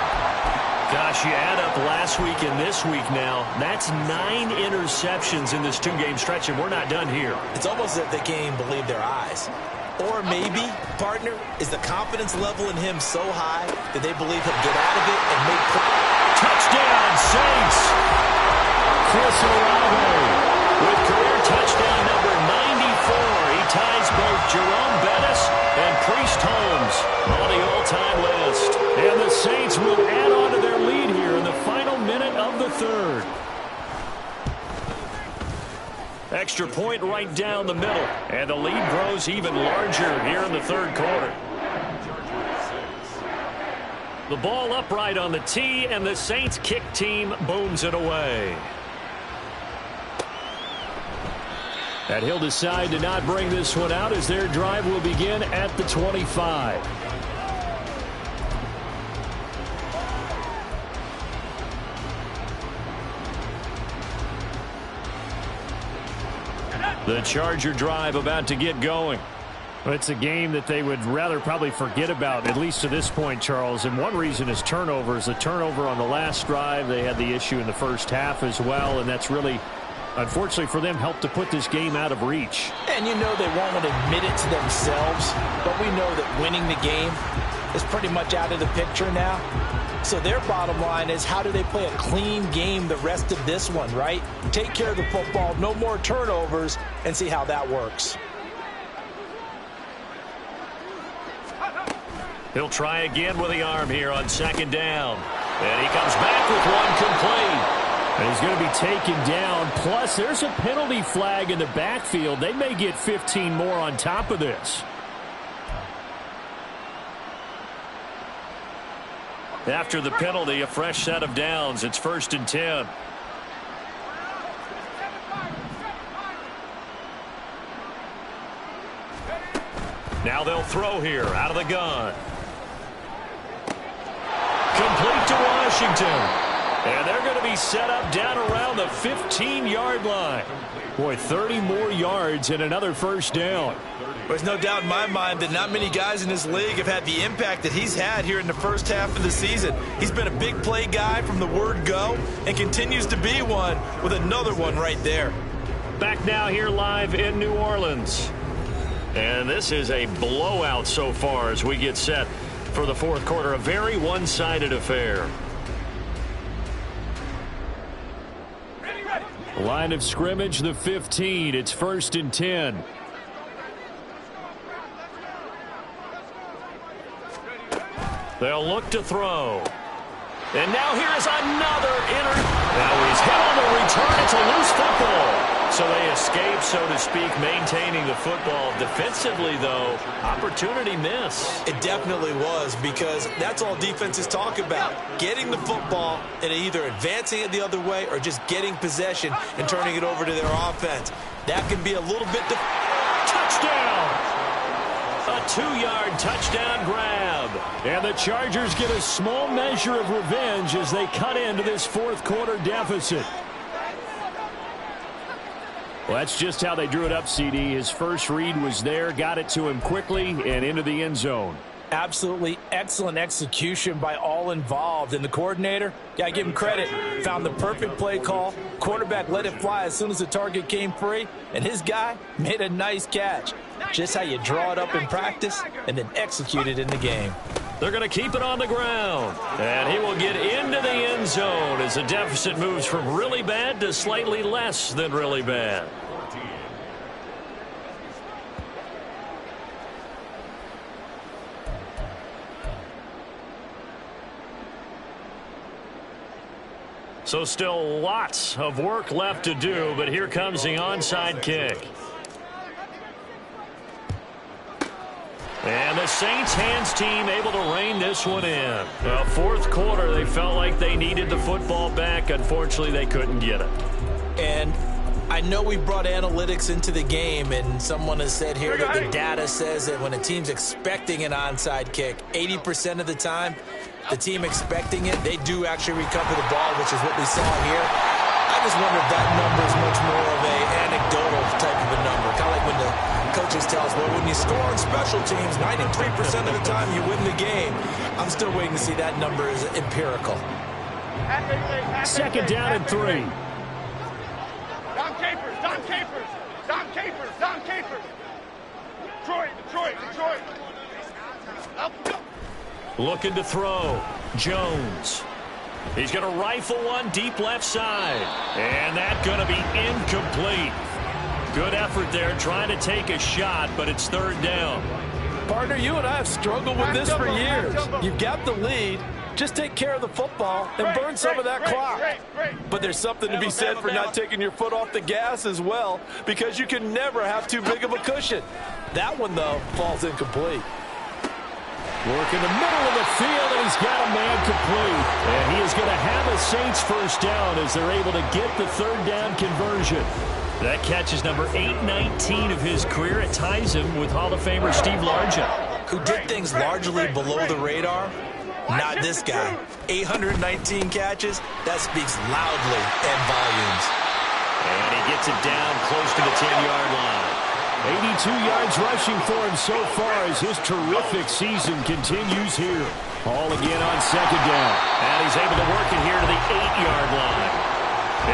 Gosh, you add up last week and this week now, that's 9 interceptions in this 2-game stretch, and we're not done here. It's almost as if they can't even believe their eyes. Or maybe, partner, is the confidence level in him so high that they believe he'll get out of it and make plays. Touchdown, Saints! Chris Olave with career touchdown number 94. He ties both Jerome Bettis and Priest Holmes on the all-time list. And the Saints will add on to their lead here in the final minute of the 3rd. Extra point right down the middle, and the lead grows even larger here in the 3rd quarter. The ball upright on the tee, and the Saints kick team booms it away. And he'll decide to not bring this one out as their drive will begin at the 25. The Charger drive about to get going. It's a game that they would rather probably forget about, at least to this point, Charles. And one reason is turnovers. The turnover on the last drive, they had the issue in the first half as well, and that's really, unfortunately for them, helped to put this game out of reach. And you know they won't admit it to themselves, but we know that winning the game is pretty much out of the picture now. So their bottom line is, how do they play a clean game the rest of this one, right? Take care of the football, no more turnovers, and see how that works. He'll try again with the arm here on 2nd down. And he comes back with one complete. And he's going to be taken down. Plus, there's a penalty flag in the backfield. They may get 15 more on top of this. After the penalty, a fresh set of downs. It's 1st and 10. Now they'll throw here out of the gun. Complete to Washington. And they're going to be set up down around the 15-yard line. Boy, 30 more yards and another 1st down. There's no doubt in my mind that not many guys in this league have had the impact that he's had here in the first half of the season. He's been a big play guy from the word go and continues to be one with another one right there. Back now here live in New Orleans. And this is a blowout so far as we get set for the 4th quarter. A very one-sided affair. Line of scrimmage, the 15. It's 1st and 10. They'll look to throw. And now here's another Now he's hit on the return. It's a loose football. So they escape, so to speak, maintaining the football. Defensively, though, opportunity miss. It definitely was, because that's all defenses talk about. Getting the football and either advancing it the other way or just getting possession and turning it over to their offense. That can be a little bit... Touchdown! A 2-yard touchdown grab. And the Chargers get a small measure of revenge as they cut into this 4th quarter deficit. Well, that's just how they drew it up, CD. His first read was there, got it to him quickly, and into the end zone. Absolutely excellent execution by all involved. And the coordinator, got to give him credit, found the perfect play call. Quarterback let it fly as soon as the target came free, and his guy made a nice catch. Just how you draw it up in practice and then execute it in the game. They're going to keep it on the ground. And he will get into the end zone as the deficit moves from really bad to slightly less than really bad. So still lots of work left to do, but here comes the onside kick. And the Saints hands team able to rein this one in. The fourth quarter, they felt like they needed the football back. Unfortunately, they couldn't get it. And I know we brought analytics into the game, and someone has said here that the data says that when a team's expecting an onside kick, 80% of the time, the team expecting it, they do actually recover the ball, which is what we saw here. I just wonder if that number is much more of a anecdotal type of a number. Kind of like when the coaches tell us, well, when you score on special teams, 93% of the time you win the game. I'm still waiting to see that number is empirical. Second down and 3. Don Capers, Don Capers, Don Capers, Don Capers. Detroit. Up. Looking to throw. Jones. He's going to rifle one deep left side. And that's going to be incomplete. Good effort there trying to take a shot, but it's third down. Partner, you and I have struggled with this for years. You've got the lead. Just take care of the football and burn some of that clock. But there's something to be said for not taking your foot off the gas as well, because you can never have too big of a cushion. That one, though, falls incomplete. Work in the middle of the field, and he's got a man complete. And he is going to have a Saints first down as they're able to get the third down conversion. That catch is number 819 of his career. It ties him with Hall of Famer Steve Largent, who did things largely below the radar. Not this guy. 819 catches, that speaks loudly and volumes. And he gets it down close to the 10-yard line. 82 yards rushing for him so far as his terrific season continues here. Hall again on second down. And he's able to work it here to the 8-yard line.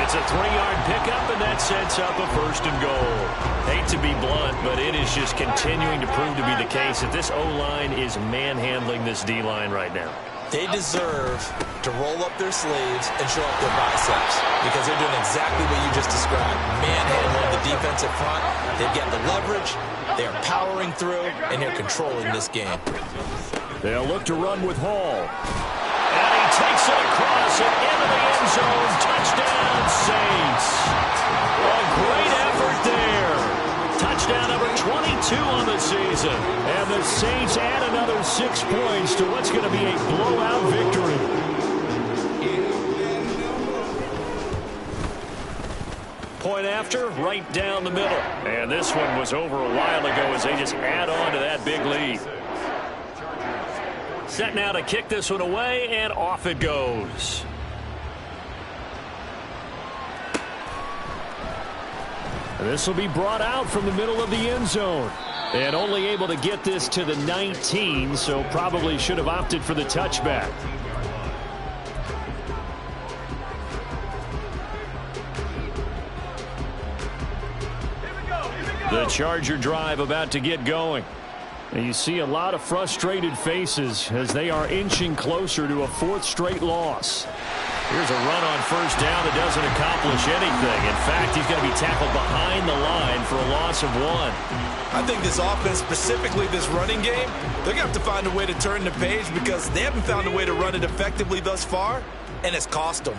It's a 3-yard pickup, and that sets up a first and goal. Hate to be blunt, but it is just continuing to prove to be the case that this O-line is manhandling this D-line right now. They deserve to roll up their sleeves and show up their biceps because they're doing exactly what you just described. Manhandling the defensive front. They've got the leverage. They're powering through, and they're controlling this game. They'll look to run with Hall. And he takes it across and into the end zone. Touchdown, Saints. A great effort there. Touchdown number 22 on the season. And the Saints add another 6 points to what's going to be a blowout victory. Point after, right down the middle. And this one was over a while ago as they just add on to that big lead. Set now to kick this one away, and off it goes. And this will be brought out from the middle of the end zone. And only able to get this to the 19, so probably should have opted for the touchback. The Charger drive about to get going. And you see a lot of frustrated faces as they are inching closer to a fourth straight loss. Here's a run on first down that doesn't accomplish anything. In fact, he's going to be tackled behind the line for a loss of 1. I think this offense, specifically this running game, they're going to have to find a way to turn the page because they haven't found a way to run it effectively thus far, and it's cost them.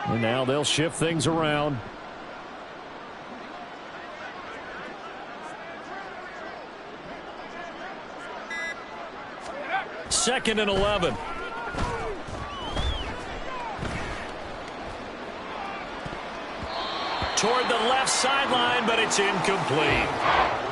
And now they'll shift things around. Second and 11. Toward the left sideline, but it's incomplete.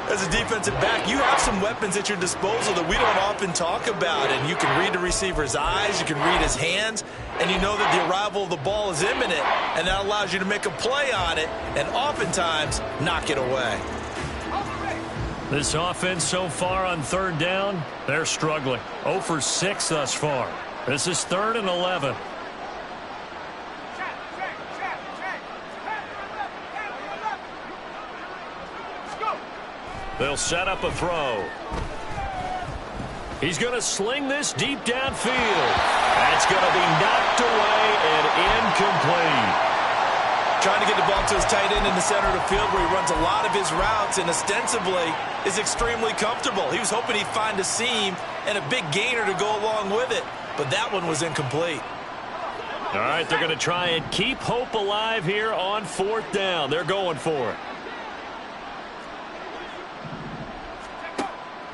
As a defensive back, you have some weapons at your disposal that we don't often talk about. And you can read the receiver's eyes, you can read his hands, and you know that the arrival of the ball is imminent, and that allows you to make a play on it and oftentimes knock it away. This offense so far on third down, they're struggling. 0 for 6 thus far. This is 3rd and 11. They'll set up a throw. He's going to sling this deep downfield. That's going to be knocked away and incomplete. Trying to get the ball to his tight end in the center of the field where he runs a lot of his routes and ostensibly is extremely comfortable. He was hoping he'd find a seam and a big gainer to go along with it, but that one was incomplete. All right, they're going to try and keep hope alive here on 4th down. They're going for it.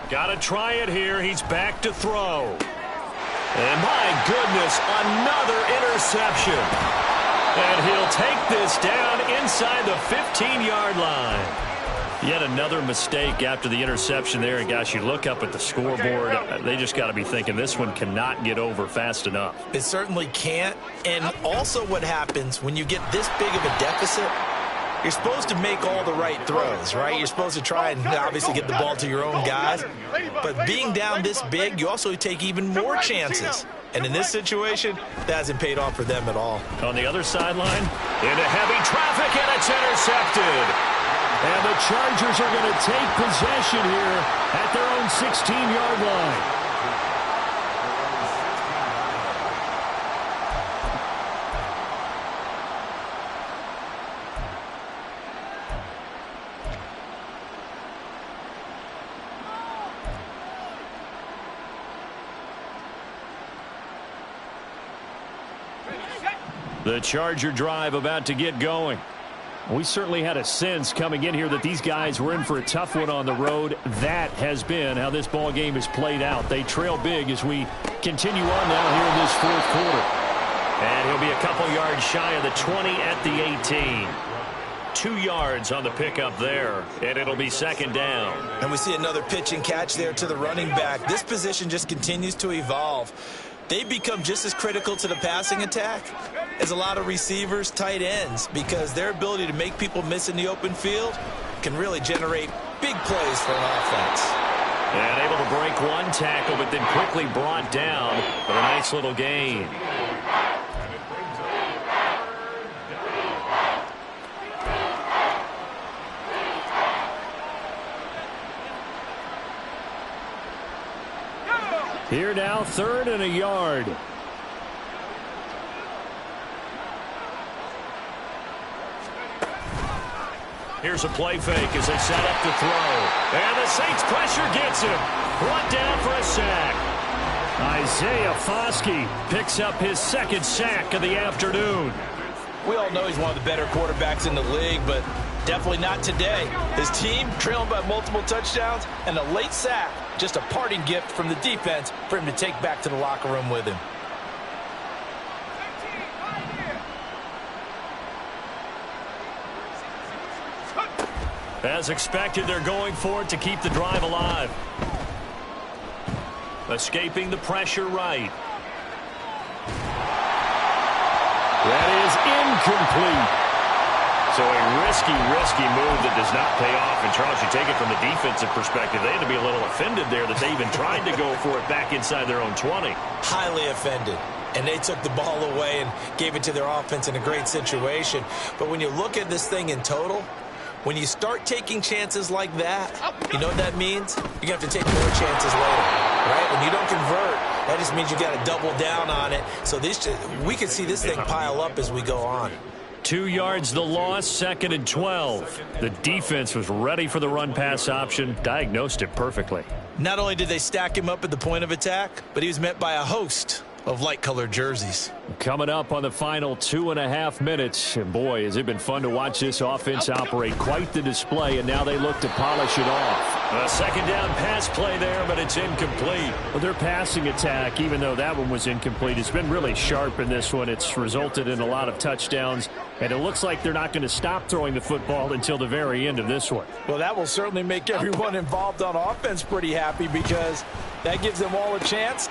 Got to try it here. He's back to throw. And my goodness, another interception. And he'll take this down inside the 15-yard line. Yet another mistake after the interception there. And, gosh, you look up at the scoreboard. They just got to be thinking this one cannot get over fast enough. It certainly can't. And also what happens when you get this big of a deficit, you're supposed to make all the right throws, right? You're supposed to try and obviously get the ball to your own guys. But being down this big, you also take even more chances. And in this situation, that hasn't paid off for them at all. On the other sideline, into heavy traffic, and it's intercepted. And the Chargers are going to take possession here at their own 16-yard line. The Charger drive about to get going. We certainly had a sense coming in here that these guys were in for a tough one on the road. That has been how this ball game has played out. They trail big as we continue on now here in this 4th quarter. And he'll be a couple yards shy of the 20 at the 18. 2 yards on the pickup there, and it'll be 2nd down. And we see another pitch and catch there to the running back. This position just continues to evolve. They've become just as critical to the passing attack as a lot of receivers, tight ends, because their ability to make people miss in the open field can really generate big plays for an offense. And able to break one tackle, but then quickly brought down. But a nice little gain. Here now, 3rd and a yard. Here's a play fake as they set up to throw. And the Saints pressure gets him. Brought down for a sack. Isaiah Foskey picks up his 2nd sack of the afternoon. We all know he's one of the better quarterbacks in the league, but definitely not today. His team trailing by multiple touchdowns and a late sack. Just a parting gift from the defense for him to take back to the locker room with him. As expected, they're going for it to keep the drive alive. Escaping the pressure right. That is incomplete. So a risky move that does not pay off. And, Charles, you take it from the defensive perspective, they had to be a little offended there that they even tried to go for it back inside their own 20. Highly offended. And they took the ball away and gave it to their offense in a great situation. But when you look at this thing in total, when you start taking chances like that, you know what that means? You're going to have to take more chances later, right? When you don't convert, that just means you got to double down on it. So we can see this thing pile up as we go on. 2 yards the loss, 2nd and 12. The defense was ready for the run-pass option, diagnosed it perfectly. Not only did they stack him up at the point of attack, but he was met by a host of light-colored jerseys. Coming up on the final 2.5 minutes, and boy, has it been fun to watch this offense operate. Quite the display, and now they look to polish it off. A 2nd down pass play there, but it's incomplete. Well, their passing attack, even though that one was incomplete, has been really sharp in this one. It's resulted in a lot of touchdowns, and it looks like they're not going to stop throwing the football until the very end of this one. Well, that will certainly make everyone involved on offense pretty happy because that gives them all a chance.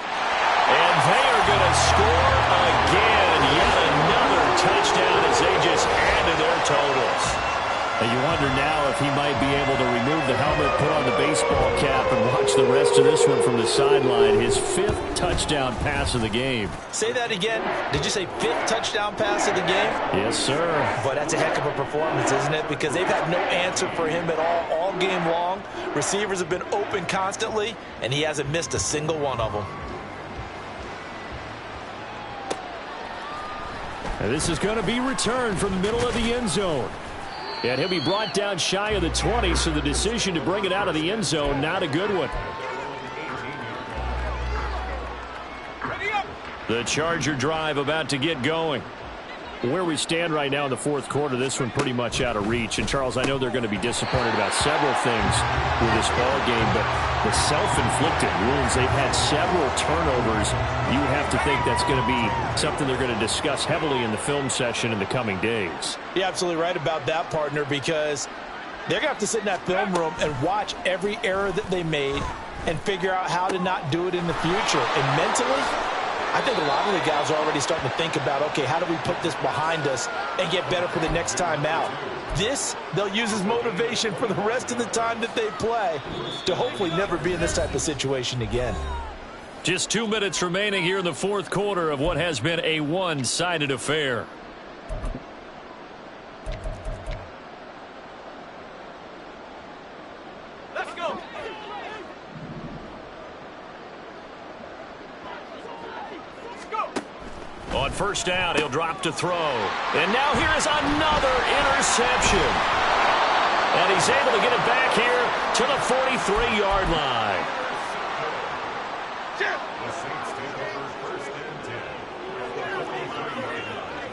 And they are going to score again. Yet another touchdown as they just add to their totals. And you wonder now if he might be able to remove the helmet, put on the baseball cap, and watch the rest of this one from the sideline. His 5th touchdown pass of the game. Say that again. Did you say 5th touchdown pass of the game? Yes, sir. But that's a heck of a performance, isn't it? Because they've had no answer for him at all game long. Receivers have been open constantly, and he hasn't missed a single one of them. And this is going to be returned from the middle of the end zone. And he'll be brought down shy of the 20, so the decision to bring it out of the end zone, not a good one. The Charger drive about to get going. Where we stand right now in the 4th quarter, this one pretty much out of reach. And, Charles, I know they're going to be disappointed about several things with this ball game, but the self-inflicted wounds, they've had several turnovers. You have to think that's going to be something they're going to discuss heavily in the film session in the coming days. You're absolutely right about that, partner, because they're going to have to sit in that film room and watch every error that they made and figure out how to not do it in the future. And mentally, I think a lot of the guys are already starting to think about, okay, how do we put this behind us and get better for the next time out? This, they'll use as motivation for the rest of the time that they play to hopefully never be in this type of situation again. Just 2 minutes remaining here in the 4th quarter of what has been a one-sided affair. Let's go. On first down, he'll drop to throw. And now here is another interception. And he's able to get it back here to the 43-yard line. The Saints take over first and 10 at the 43-yard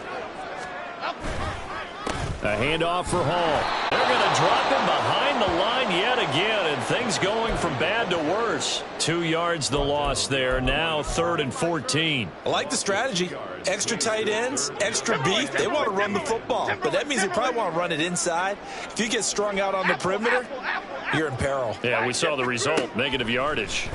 line. A handoff for Hall. They're going to drop him behind the line yet again, and things going from bad to worse. 2 yards the loss there. Now 3rd and 14. I like the strategy. Extra tight ends, extra beef. They want to run the football, but that means they probably want to run it inside. If you get strung out on the perimeter, you're in peril. Yeah, we saw the result. Negative yardage.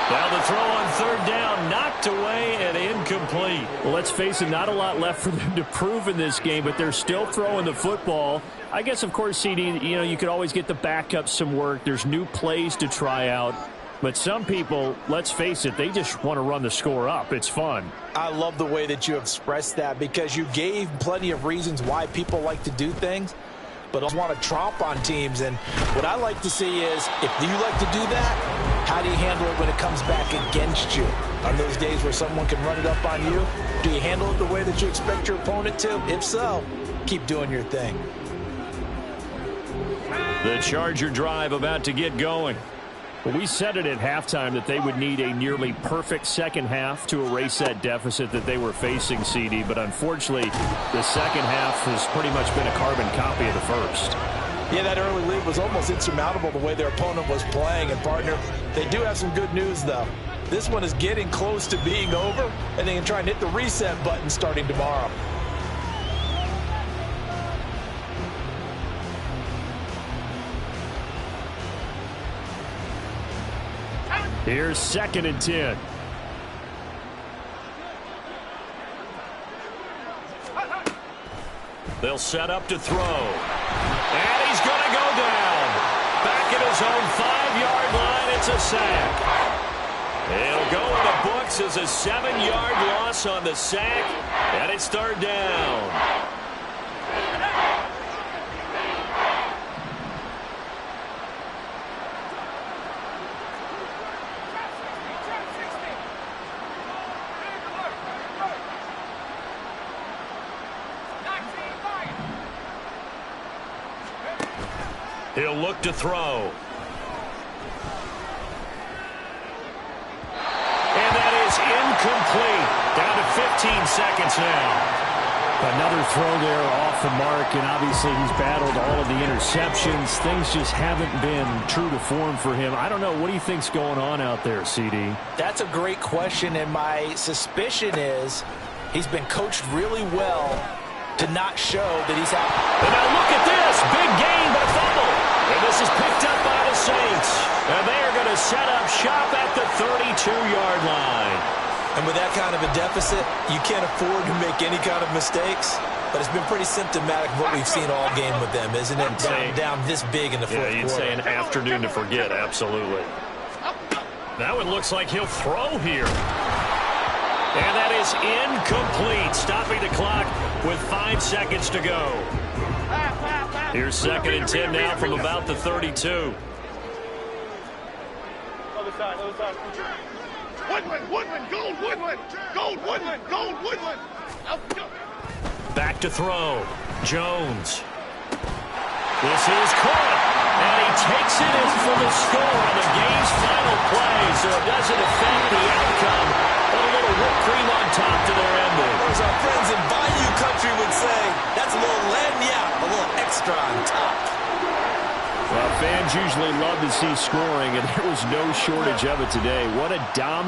Now the throw on 3rd down, knocked away and incomplete. Well, let's face it, not a lot left for them to prove in this game, but they're still throwing the football. I guess, of course, CD, you could always get the backup some work. There's new plays to try out. But some people, let's face it, they just want to run the score up. It's fun. I love the way that you expressed that because you gave plenty of reasons why people like to do things, but I want to tromp on teams. And what I like to see is, if you like to do that, how do you handle it when it comes back against you? On those days where someone can run it up on you, do you handle it the way that you expect your opponent to? If so, keep doing your thing. The Charger drive about to get going. Well, we said it at halftime that they would need a nearly perfect second half to erase that deficit that they were facing, CD. But unfortunately, the second half has pretty much been a carbon copy of the first. Yeah, that early lead was almost insurmountable the way their opponent was playing. And, partner, they do have some good news, though. This one is getting close to being over, and they can try and hit the reset button starting tomorrow. Here's 2nd and 10. They'll set up to throw. And he's going to go down. Back at his own 5-yard line, it's a sack. It'll go in the books as a 7-yard loss on the sack, and it's 3rd down. He'll look to throw. And that is incomplete. Down to 15 seconds now. Another throw there off the mark, and obviously he's battled all of the interceptions. Things just haven't been true to form for him. I don't know. What do you think's going on out there, CD? That's a great question, and my suspicion is he's been coached really well to not show that he's out. And now look at this. Big gain, but a fumble. And this is picked up by the Saints. And they are going to set up shop at the 32-yard line. And with that kind of a deficit, you can't afford to make any kind of mistakes. but it's been pretty symptomatic of what we've seen all game with them, isn't it? Down this big in the fourth quarter. Yeah, you'd say an afternoon to forget, absolutely. That one looks like he'll throw here. And that is incomplete, stopping the clock with 5 seconds to go. Here's 2nd and 10 now from about the 32. Other side. Woodland, gold Woodland. Back to throw. Jones. This is caught. And he takes it in for the score on the game's final play, so it doesn't affect the outcome. But a little whipped cream on top to their ending. As our friends in Bayou Country would say, that's a little lagniappe, a little extra on top. Well, fans usually love to see scoring, and there was no shortage of it today. What a dominant